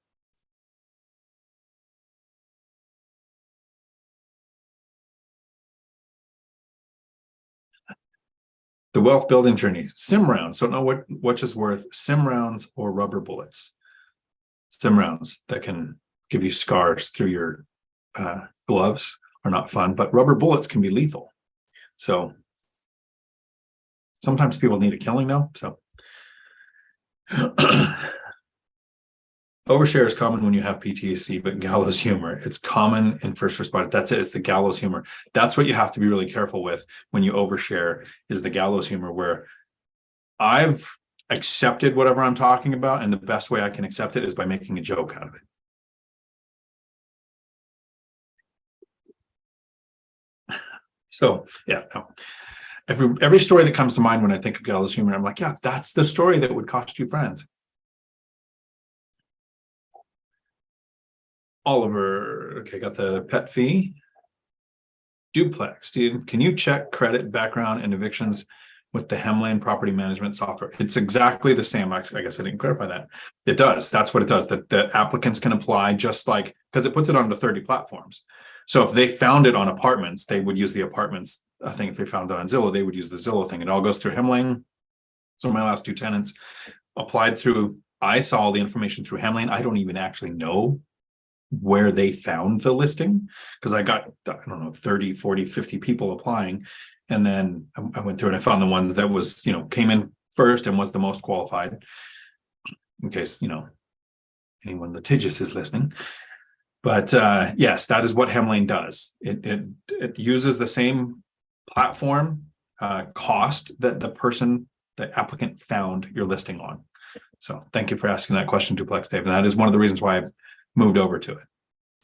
Speaker 1: The wealth building journey, sim rounds. Don't know which is worth, sim rounds or rubber bullets. Sim rounds that can give you scars through your gloves are not fun, but rubber bullets can be lethal. So sometimes people need a killing though. So overshare is common when you have PTSD, but gallows humor, it's common in first responder. That's it. It's the gallows humor. That's what you have to be really careful with when you overshare, is the gallows humor, where I've accepted whatever I'm talking about, and the best way I can accept it is by making a joke out of it. So yeah, no. Every story that comes to mind when I think of gallows humor, I'm like, yeah, that's the story that would cost you friends. Oliver, okay, got the pet fee. Duplex, can you check credit, background, and evictions with the Hemlane property management software? It's exactly the same. Actually, I guess I didn't clarify that. It does. That's what it does. That the applicants can apply just like, because it puts it onto 30 platforms. So if they found it on apartments, they would use the apartments. I think if they found it on Zillow, they would use the Zillow thing. It all goes through Hemlane. So my last two tenants applied through, I saw all the information through Hemlane. I don't even actually know where they found the listing, because I got, I don't know, 30, 40, 50 people applying. And then I went through and I found the ones that was, came in first and was the most qualified, in case, anyone litigious is listening. But yes, that is what Hemlane does. It uses the same platform cost that the applicant found your listing on. So thank you for asking that question, Duplex Dave. And that is one of the reasons why I've moved over to it.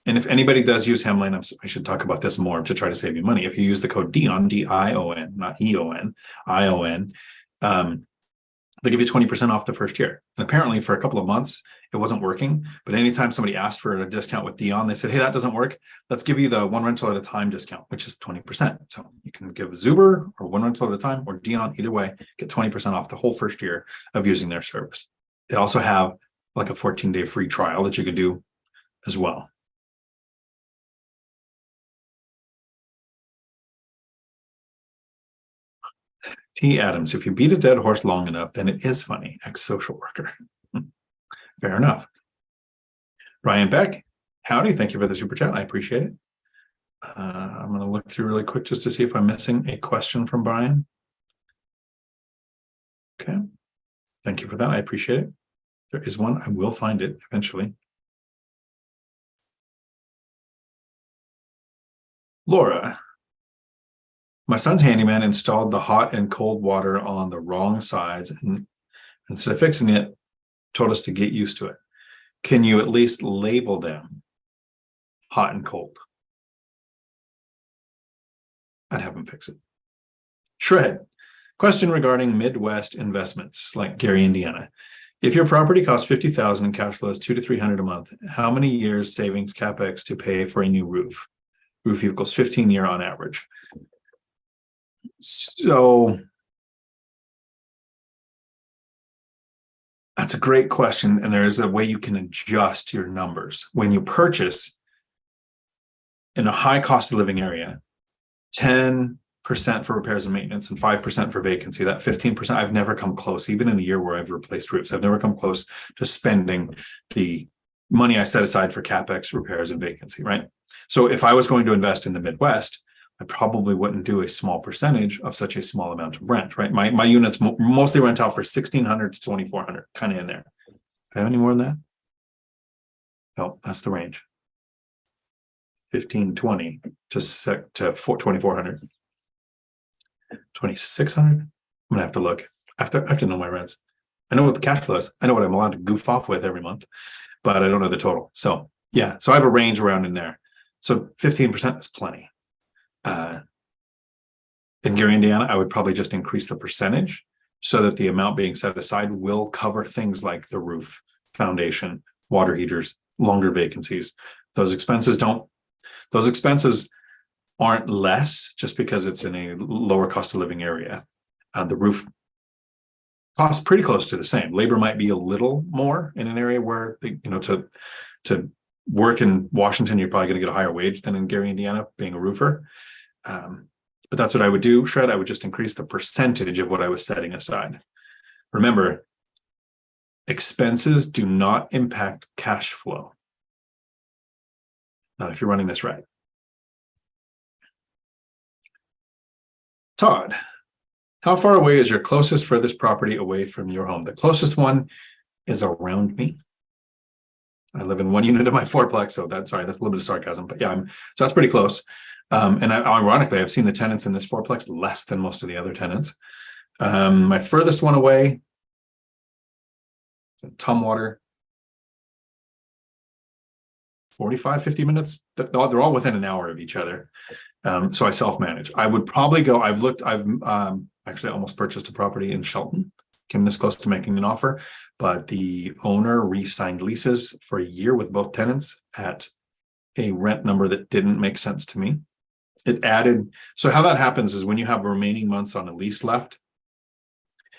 Speaker 1: And if anybody does use Hemlane, I should talk about this more to try to save you money. If you use the code Dion, D-I-O-N, not E-O-N, I-O-N, they give you 20% off the first year. And apparently for a couple of months, it wasn't working. But anytime somebody asked for a discount with Dion, they said, hey, that doesn't work. Let's give you the one rental at a time discount, which is 20%. So you can give Zuber or one rental at a time or Dion, either way, get 20% off the whole first year of using their service. They also have like a 14-day free trial that you could do as well. T. Adams, if you beat a dead horse long enough, then it is funny. Ex-social worker. Fair enough. Ryan Beck, howdy. Thank you for the super chat. I appreciate it. I'm going to look through really quick just to see if I'm missing a question from Brian. Okay. Thank you for that. I appreciate it. There is one. I will find it eventually. Laura, my son's handyman installed the hot and cold water on the wrong sides, and instead of fixing it, told us to get used to it. Can you at least label them hot and cold? I'd have him fix it. Shred, question regarding Midwest investments like Gary, Indiana. If your property costs $50,000 and cash flows $200 to $300 a month, how many years savings capex to pay for a new roof? Roof equals 15-year on average. So that's a great question. And there is a way you can adjust your numbers. When you purchase in a high cost of living area, 10% for repairs and maintenance and 5% for vacancy, that 15%, I've never come close, even in a year where I've replaced roofs, I've never come close to spending the money I set aside for capex, repairs, and vacancy, right? So if I was going to invest in the Midwest, I probably wouldn't do a small percentage of such a small amount of rent, right? My units mostly rent out for $1,600 to $2,400, kind of in there. Do I have any more than that? No, that's the range. 1520 to 2,400. 2,600. I'm gonna have to look. I have to know my rents. I know what the cash flow is. I know what I'm allowed to goof off with every month, but I don't know the total. So yeah, so I have a range around in there. So 15% is plenty. In Gary, Indiana, I would probably just increase the percentage so that the amount being set aside will cover things like the roof, foundation, water heaters, longer vacancies. Those expenses aren't less just because it's in a lower cost of living area. The roof costs pretty close to the same. Labor might be a little more in an area where to work in Washington, you're probably going to get a higher wage than in Gary, Indiana, being a roofer. But that's what I would do, Shred. I would just increase the percentage of what I was setting aside. Remember, expenses do not impact cash flow. Not if you're running this right. Todd, how far away is your closest furthest property away from your home? The closest one is around me. I live in one unit of my fourplex, so that's a little bit of sarcasm, but yeah, so that's pretty close. Ironically, I've seen the tenants in this fourplex less than most of the other tenants. My furthest one away, Tumwater, 45, 50 minutes. They're all within an hour of each other. So I self-manage. I would probably go, I've actually almost purchased a property in Shelton, came this close to making an offer, but the owner re-signed leases for a year with both tenants at a rent number that didn't make sense to me. So how that happens is when you have remaining months on a lease left,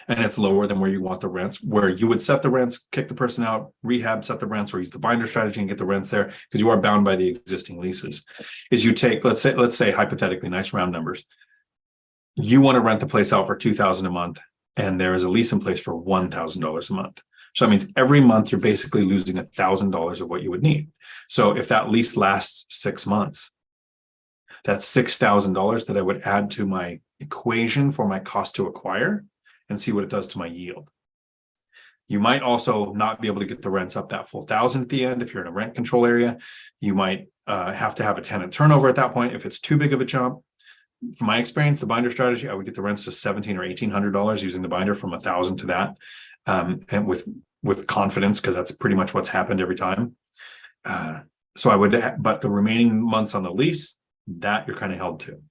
Speaker 1: and it's lower than where you want the rents, where you would set the rents, kick the person out, rehab, set the rents, or use the binder strategy and get the rents there, because you are bound by the existing leases. Is you take, let's say hypothetically, nice round numbers, you want to rent the place out for $2,000 a month, and there is a lease in place for $1,000 a month. So that means every month you're basically losing $1,000 of what you would need. So if that lease lasts 6 months, that's $6,000 that I would add to my equation for my cost to acquire and see what it does to my yield. You might also not be able to get the rents up that full 1,000 at the end if you're in a rent control area. You might have to have a tenant turnover at that point if it's too big of a jump. From my experience, the binder strategy, I would get the rents to $1,700 or $1,800 using the binder from 1,000 to that, and with confidence, because that's pretty much what's happened every time. So I would, but the remaining months on the lease, that you're kind of held to.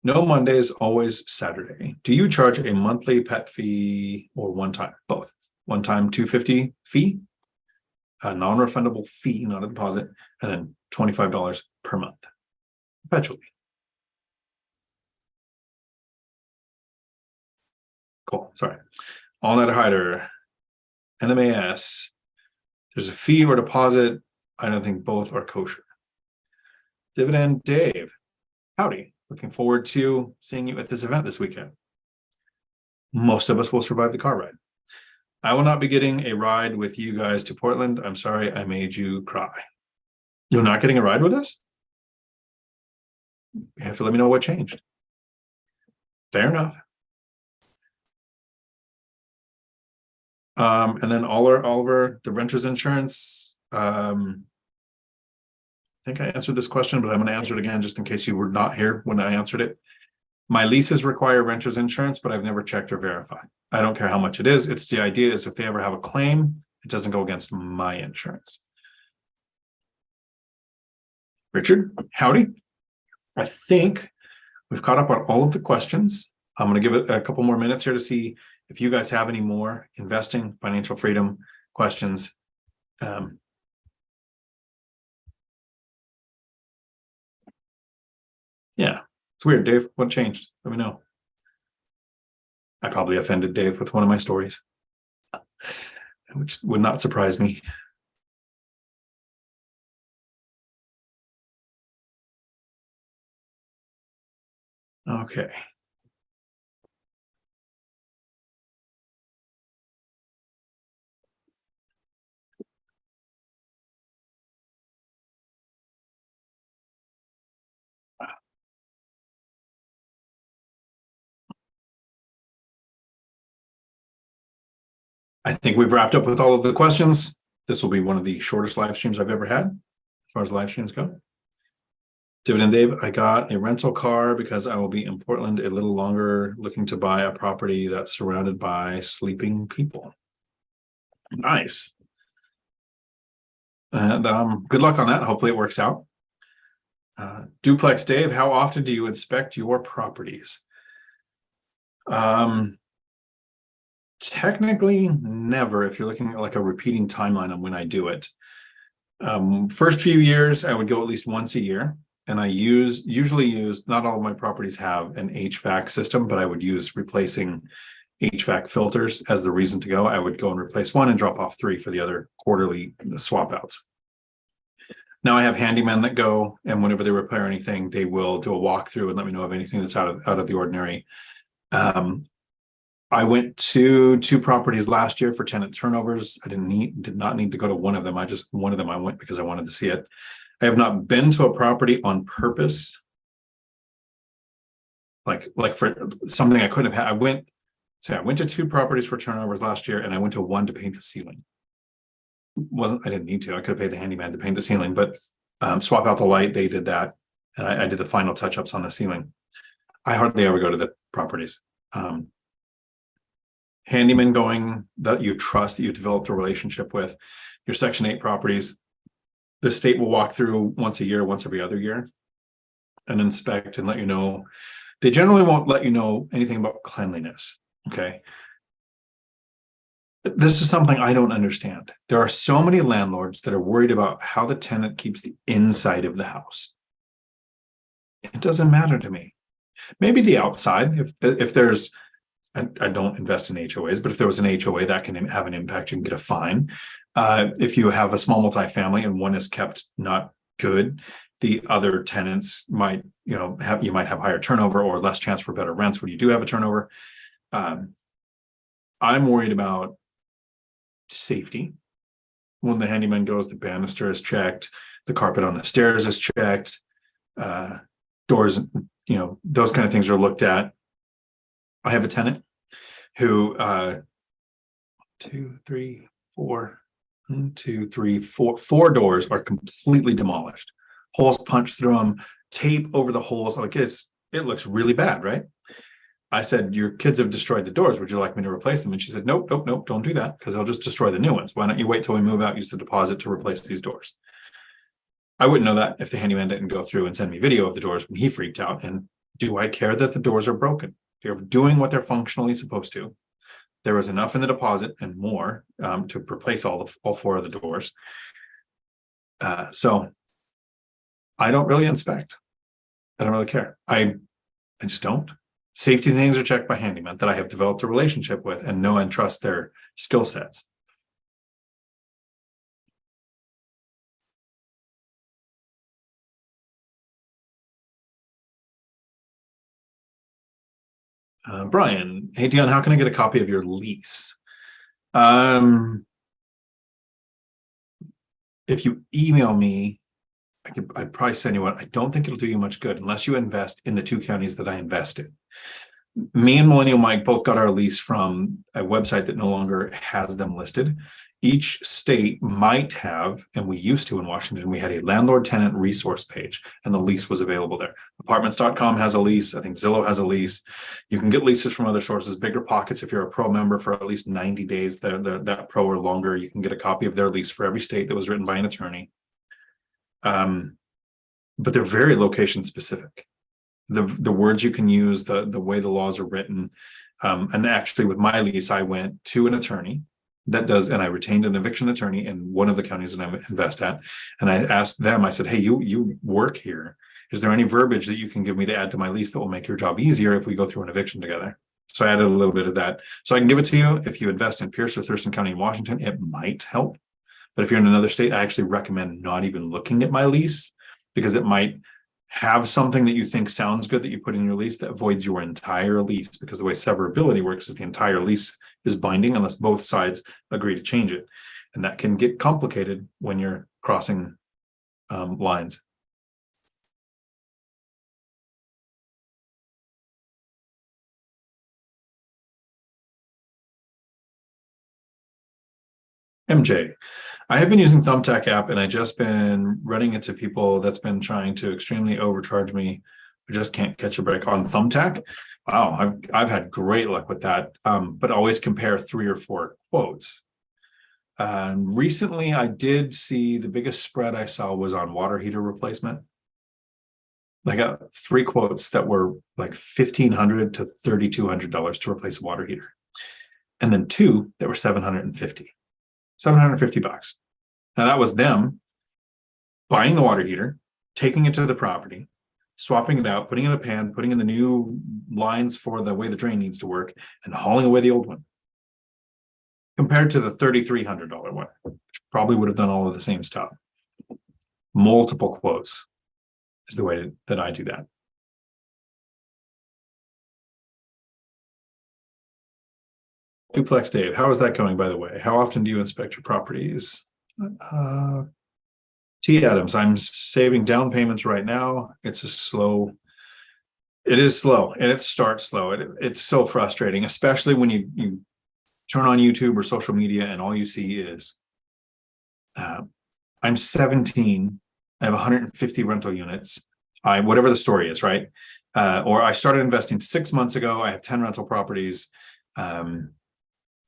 Speaker 1: No Mondays, always Saturday. Do you charge a monthly pet fee or one time? Both. One time $250 fee, a non-refundable fee, not a deposit, and then $25 per month, perpetually. Cool. Sorry. All Night Hider, NMAS. There's a fee or deposit. I don't think both are kosher. Dividend Dave. Howdy. Looking forward to seeing you at this event this weekend. Most of us will survive the car ride. I will not be getting a ride with you guys to Portland. I'm sorry I made you cry. You're not getting a ride with us? You have to let me know what changed. Fair enough. And then Oliver, the renter's insurance. I think I answered this question, but I'm going to answer it again just in case you were not here when I answered it. My leases require renter's insurance, but I've never checked or verified. I don't care how much it is. It's the idea is if they ever have a claim, it doesn't go against my insurance. Richard, howdy. I think we've caught up on all of the questions. I'm going to give it a couple more minutes here to see if you guys have any more investing, financial freedom questions. Yeah, it's weird, Dave. What changed? Let me know. I probably offended Dave with one of my stories, which would not surprise me. Okay. I think we've wrapped up with all of the questions. This will be one of the shortest live streams I've ever had, as far as live streams go. Dividend Dave, I got a rental car because I will be in Portland a little longer, looking to buy a property that's surrounded by sleeping people. Nice. And good luck on that. Hopefully it works out. Duplex Dave, how often do you inspect your properties? Technically, never, if you're looking at like a repeating timeline on when I do it. First few years, I would go at least once a year. And I usually use, not all of my properties have an HVAC system, but I would use replacing HVAC filters as the reason to go. I would go and replace one and drop off 3 for the other quarterly swap outs. Now I have handymen that go, and whenever they repair anything, they will do a walkthrough and let me know of anything that's out of the ordinary. I went to 2 properties last year for tenant turnovers. I did not need to go to one of them. One of them I went because I wanted to see it. I have not been to a property on purpose. Like for something I couldn't have had. I went to 2 properties for turnovers last year, and I went to 1 to paint the ceiling. I didn't need to. I could have paid the handyman to paint the ceiling, but swap out the light. They did that, and I did the final touch-ups on the ceiling. I hardly ever go to the properties. Handyman going that you trust, that you developed a relationship with. Your Section 8 properties, the state will walk through once a year, once every other year, and inspect and let you know. They generally won't let you know anything about cleanliness. Okay. This is something I don't understand. There are so many landlords that are worried about how the tenant keeps the inside of the house. It doesn't matter to me. Maybe the outside, if there's, I don't invest in HOAs, but if there was an HOA that can have an impact, you can get a fine. If you have a small multifamily and one is kept not good, the other tenants might, you might have higher turnover or less chance for better rents when you do have a turnover. I'm worried about safety. When the handyman goes, the banister is checked, the carpet on the stairs is checked, doors, those kind of things are looked at. I have a tenant who 4 doors are completely demolished, holes punched through them, tape over the holes. Like it looks really bad, right? I said, your kids have destroyed the doors. Would you like me to replace them? And she said, nope, don't do that, because they'll just destroy the new ones. Why don't you wait till we move out, use the deposit to replace these doors? I wouldn't know that if the handyman didn't go through and send me video of the doors when he freaked out. And do I care that the doors are broken? They're doing what they're functionally supposed to. There was enough in the deposit and more to replace all 4 of the doors. So I don't really inspect. I don't really care. I just don't. Safety things are checked by handymen that I have developed a relationship with and know and trust their skill sets. Brian, hey Dion, how can I get a copy of your lease? If you email me, I'd probably send you one. I don't think it'll do you much good unless you invest in the 2 counties that I invest in. Me and Millennial Mike both got our lease from a website that no longer has them listed. Each state might have, and we used to in Washington, we had a landlord tenant resource page and the lease was available there. Apartments.com has a lease. I think Zillow has a lease. You can get leases from other sources. BiggerPockets, if you're a pro member for at least 90 days, that pro or longer, you can get a copy of their lease for every state that was written by an attorney. But they're very location specific. The words you can use, the way the laws are written. And actually with my lease, I went to an attorney and I retained an eviction attorney in one of the counties that I invest at. And I asked them, I said, hey, you work here. Is there any verbiage that you can give me to add to my lease that will make your job easier if we go through an eviction together? So I added a little bit of that. So I can give it to you. If you invest in Pierce or Thurston County in Washington, it might help. But if you're in another state, I actually recommend not even looking at my lease, because it might have something that you think sounds good that you put in your lease that voids your entire lease, because the way severability works is the entire lease is binding unless both sides agree to change it. And that can get complicated when you're crossing lines. MJ, I have been using Thumbtack app, and I just been running into people that's been trying to extremely overcharge me. I just can't catch a break on Thumbtack. Wow, I've had great luck with that. But always compare 3 or 4 quotes. Recently, I did see the biggest spread I saw was on water heater replacement. I got 3 quotes that were like $1,500 to $3,200 to replace a water heater, and then 2 that were $750 bucks. Now that was them buying the water heater, taking it to the property, swapping it out, putting it in a pan, putting in the new lines for the way the drain needs to work, and hauling away the old one. Compared to the $3,300 one, which probably would have done all of the same stuff. Multiple quotes is the way that I do that. Duplex Dave, how is that going, by the way? How often do you inspect your properties? T. Adams, I'm saving down payments right now. It is slow, and it starts slow. It's so frustrating, especially when you turn on YouTube or social media and all you see is, I'm 17, I have 150 rental units. Whatever the story is, right? Or I started investing 6 months ago. I have 10 rental properties.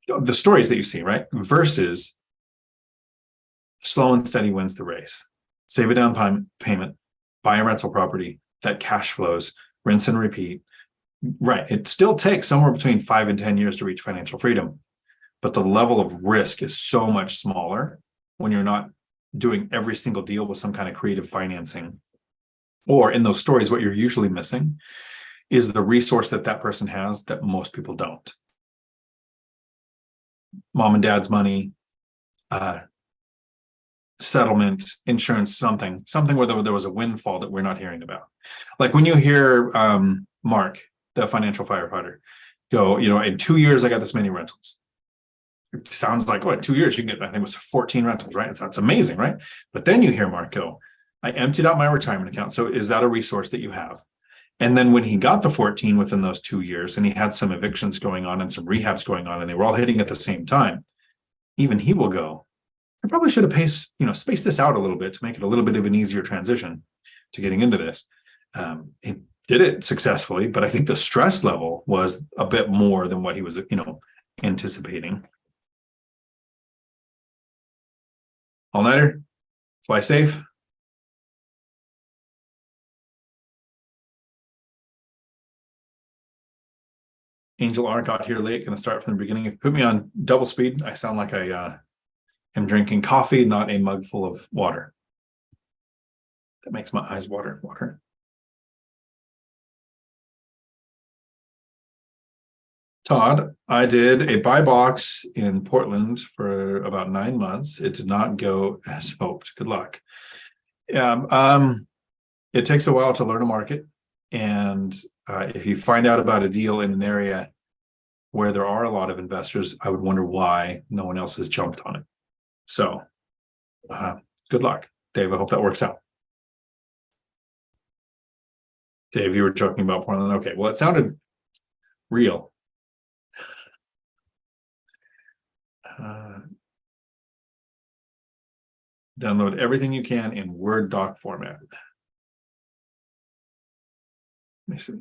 Speaker 1: The stories that you see, right? Versus slow and steady wins the race. Save a down payment, buy a rental property that cash flows, rinse and repeat. Right. It still takes somewhere between 5 and 10 years to reach financial freedom, but the level of risk is so much smaller when you're not doing every single deal with some kind of creative financing. Or in those stories, what you're usually missing is the resource that person has that most people don't. Mom and dad's money, settlement, insurance, something where there was a windfall that we're not hearing about. Like when you hear Mark, the financial firefighter, go, in 2 years, I got this many rentals. It sounds like, in 2 years, you can get, I think it was 14 rentals, right? So that's amazing, right? But then you hear Mark go, I emptied out my retirement account. So is that a resource that you have? And then when he got the 14 within those 2 years, and he had some evictions going on and some rehabs going on, and they were all hitting at the same time, even he will go, I probably should have spaced this out a little bit to make it a little bit of an easier transition to getting into this. He did it successfully, but I think the stress level was a bit more than what he was, anticipating. All-nighter, fly safe. Angel R got here late. Going to start from the beginning. If you put me on double speed, I sound like I am drinking coffee, not a mug full of water. That makes my eyes water. Todd, I did a buy box in Portland for about 9 months. It did not go as hoped. Good luck. Yeah, it takes a while to learn a market, and if you find out about a deal in an area where there are a lot of investors, I would wonder why no one else has jumped on it. So, good luck, Dave. I hope that works out. Dave, you were joking about Portland. Okay, well, it sounded real. Download everything you can in Word doc format. Let me see.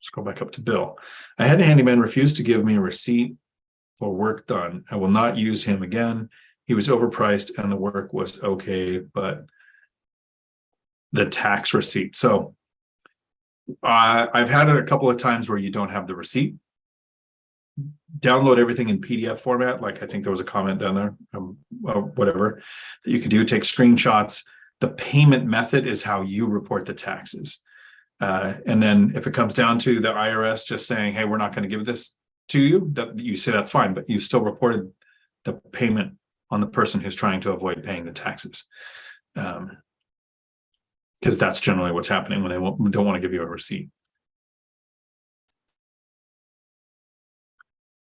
Speaker 1: Scroll back up to Bill. I had a handyman refuse to give me a receipt for work done. I will not use him again. He was overpriced and the work was okay, but the tax receipt. So I've had it a couple of times where you don't have the receipt. Download everything in PDF format. Like I think there was a comment down there, whatever that you could do. Take screenshots. The payment method is how you report the taxes. And then if it comes down to the IRS just saying, hey, we're not going to give this to you, that you say that's fine, but you still reported the payment on the person who's trying to avoid paying the taxes. Because that's generally what's happening when they don't want to give you a receipt.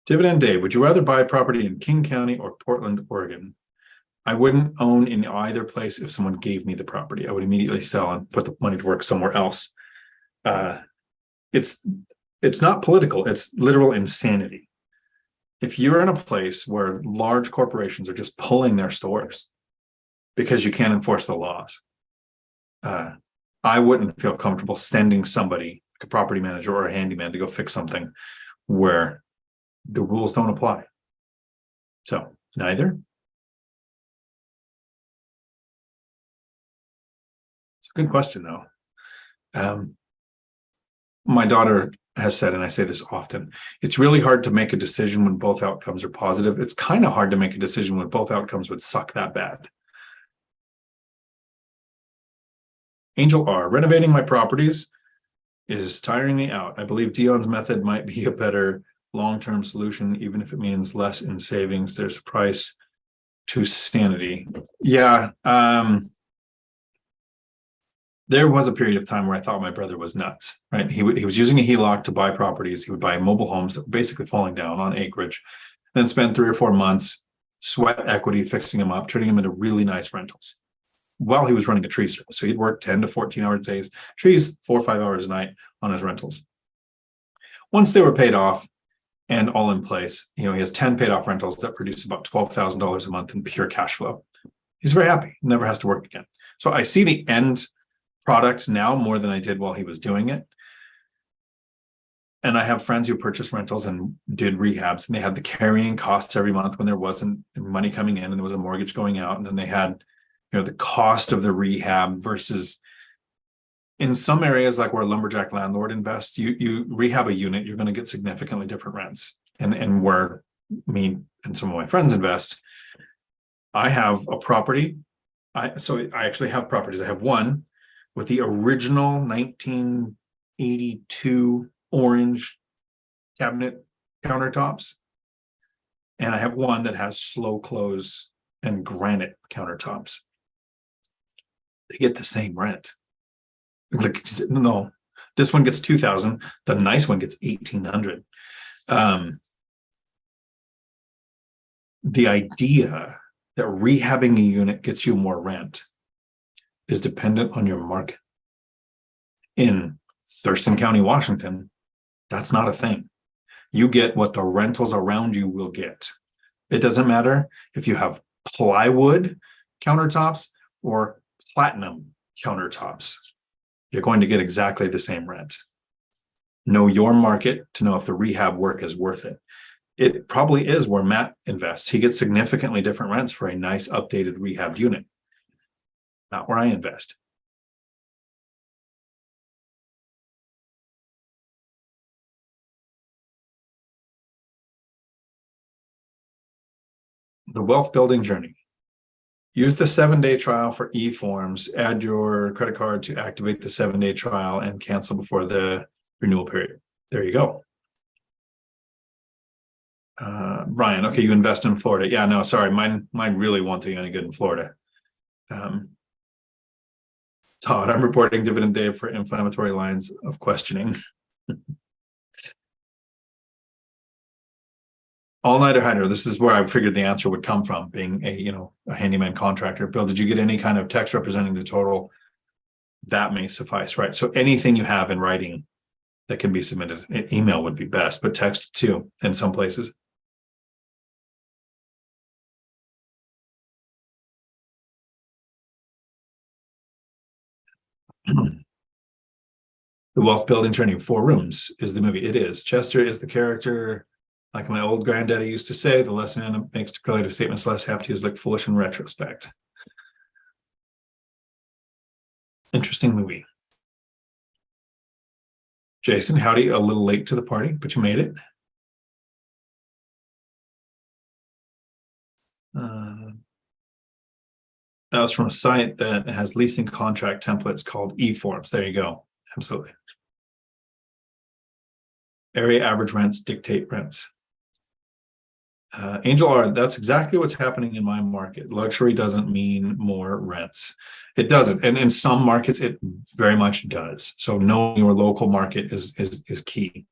Speaker 1: Dividend Dave, would you rather buy property in King County or Portland, Oregon? I wouldn't own in either place if someone gave me the property. I would immediately sell and put the money to work somewhere else. It's not political. It's literal insanity. if you're in a place where large corporations are just pulling their stores because you can't enforce the laws, I wouldn't feel comfortable sending somebody, like a property manager or a handyman, to go fix something where the rules don't apply. So neither. It's a good question, though. My daughter has said, and I say this often, it's really hard to make a decision when both outcomes are positive. It's kind of hard to make a decision when both outcomes would suck that bad. Angel R, renovating my properties is tiring me out. I believe Dion's method might be a better long-term solution, even if it means less in savings. There's a price to sanity. Yeah. There was a period of time where I thought my brother was nuts, right? He was using a HELOC to buy properties. He would buy mobile homes that were basically falling down on acreage, then spend 3 or 4 months, sweat equity, fixing them up, turning them into really nice rentals while he was running a tree service. So he'd work 10 to 14 hour days, trees 4 or 5 hours a night on his rentals. Once they were paid off and all in place, he has 10 paid off rentals that produce about $12,000 a month in pure cash flow. He's very happy, never has to work again. So I see the end product now more than I did while he was doing it. And I have friends who purchased rentals and did rehabs, and they had the carrying costs every month when there wasn't money coming in and there was a mortgage going out. And then they had, the cost of the rehab versus in some areas, like where a lumberjack landlord invests, you rehab a unit, you're going to get significantly different rents. And where me and some of my friends invest, I have a property. So I actually have properties. I have one with the original 1982 orange cabinet countertops. And I have one that has slow close and granite countertops. They get the same rent. Like, no, this one gets $2,000. The nice one gets $1,800. The idea that rehabbing a unit gets you more rent is dependent on your market. In Thurston County, Washington, that's not a thing. You get what the rentals around you will get. It doesn't matter if you have plywood countertops or platinum countertops. You're going to get exactly the same rent. Know your market to know if the rehab work is worth it. It probably is where Matt invests. He gets significantly different rents for a nice updated rehabbed unit. Not where I invest. The wealth building journey. Use the 7-day trial for e-forms. Add your credit card to activate the 7-day trial and cancel before the renewal period. There you go. Brian, okay, you invest in Florida. Yeah, no, sorry, mine really won't do you any good in Florida. Todd, I'm reporting dividend day for inflammatory lines of questioning. All-nighter hider. This is where I figured the answer would come from, being a handyman contractor. Bill, did you get any kind of text representing the total? That may suffice, right? So anything you have in writing that can be submitted, email would be best, but text too in some places. The wealth building journey, 4 rooms is the movie. It is. Chester is the character. Like my old granddaddy used to say, the less man makes declarative statements, the less apt he is look foolish in retrospect. Interesting movie. Jason, howdy, a little late to the party, but you made it. That was from a site that has leasing contract templates called e-forms. There you go. Absolutely. Area average rents dictate rents. Angel R, that's exactly what's happening in my market. Luxury doesn't mean more rents. It doesn't. And in some markets, it very much does. So knowing your local market is key.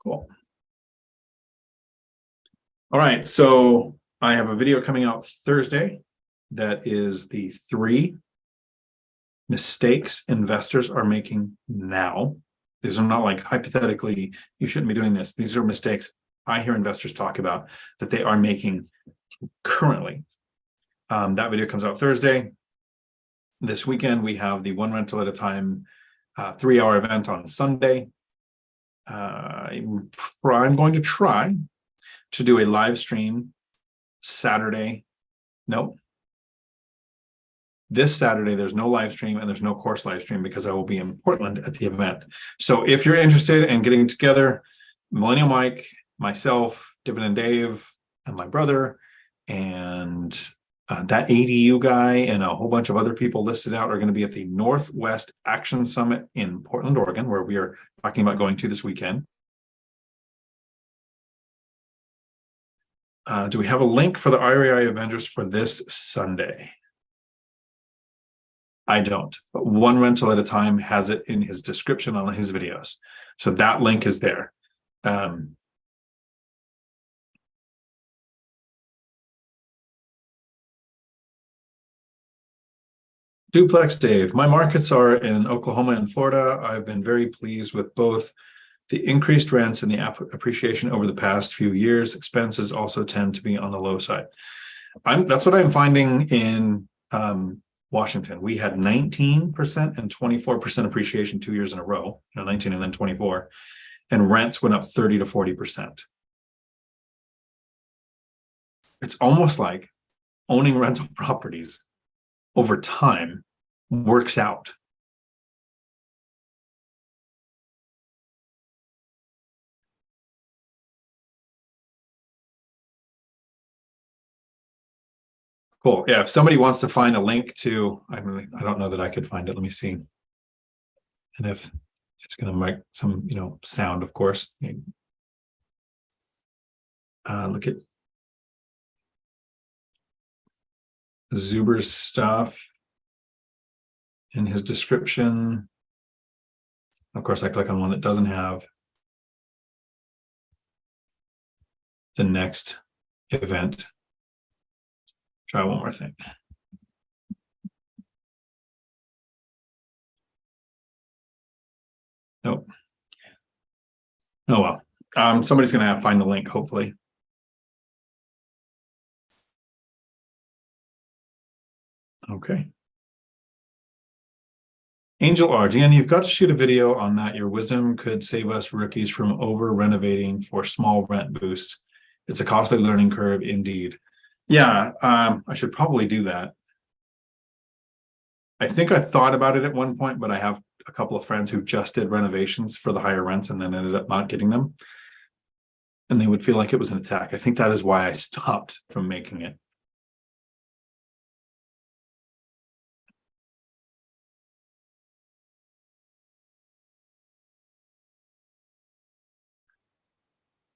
Speaker 1: Cool. All right. So I have a video coming out Thursday that is the 3 mistakes investors are making now. These are not like hypothetically, you shouldn't be doing this. These are mistakes I hear investors talk about that they are making currently. That video comes out Thursday. This weekend, we have the one rental at a time 3-hour event on Sunday. I'm going to try to do a live stream Saturday. Nope. This Saturday, there's no live stream and there's no course live stream because I will be in Portland at the event. So if you're interested in getting together, Millennial Mike, myself, Dividend Dave, and my brother, and that ADU guy and a whole bunch of other people listed out are going to be at the Northwest Action Summit in Portland, Oregon, where we are talking about going to this weekend. Do we have a link for the REI Avengers for this Sunday? I don't, but One Rental at a Time has it in his description on his videos. So that link is there. Duplex Dave, my markets are in Oklahoma and Florida. I've been very pleased with both the increased rents and the appreciation over the past few years. Expenses also tend to be on the low side. That's what I'm finding in Washington. We had 19% and 24% appreciation 2 years in a row, 19 and then 24, and rents went up 30 to 40%. It's almost like owning rental properties over time works out. Cool. Yeah, if somebody wants to find a link to, I don't know that I could find it. Let me see. And if it's going to make some, sound, of course. Look at Zuber's stuff in his description. Of course, I click on one that doesn't have the next event. Try one more thing. Nope. Oh, well. Somebody's going to have to find the link, hopefully. Okay. Angel R. Dion, you've got to shoot a video on that. Your wisdom could save us rookies from over-renovating for small rent boosts. It's a costly learning curve indeed. Yeah, I should probably do that. I think I thought about it at one point, but I have a couple of friends who just did renovations for the higher rents and then ended up not getting them. And they would feel like it was an attack. I think that is why I stopped from making it.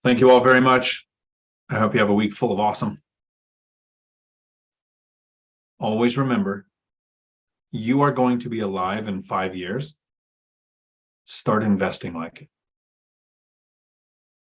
Speaker 1: Thank you all very much. I hope you have a week full of awesome. Always remember, you are going to be alive in 5 years. Start investing like it.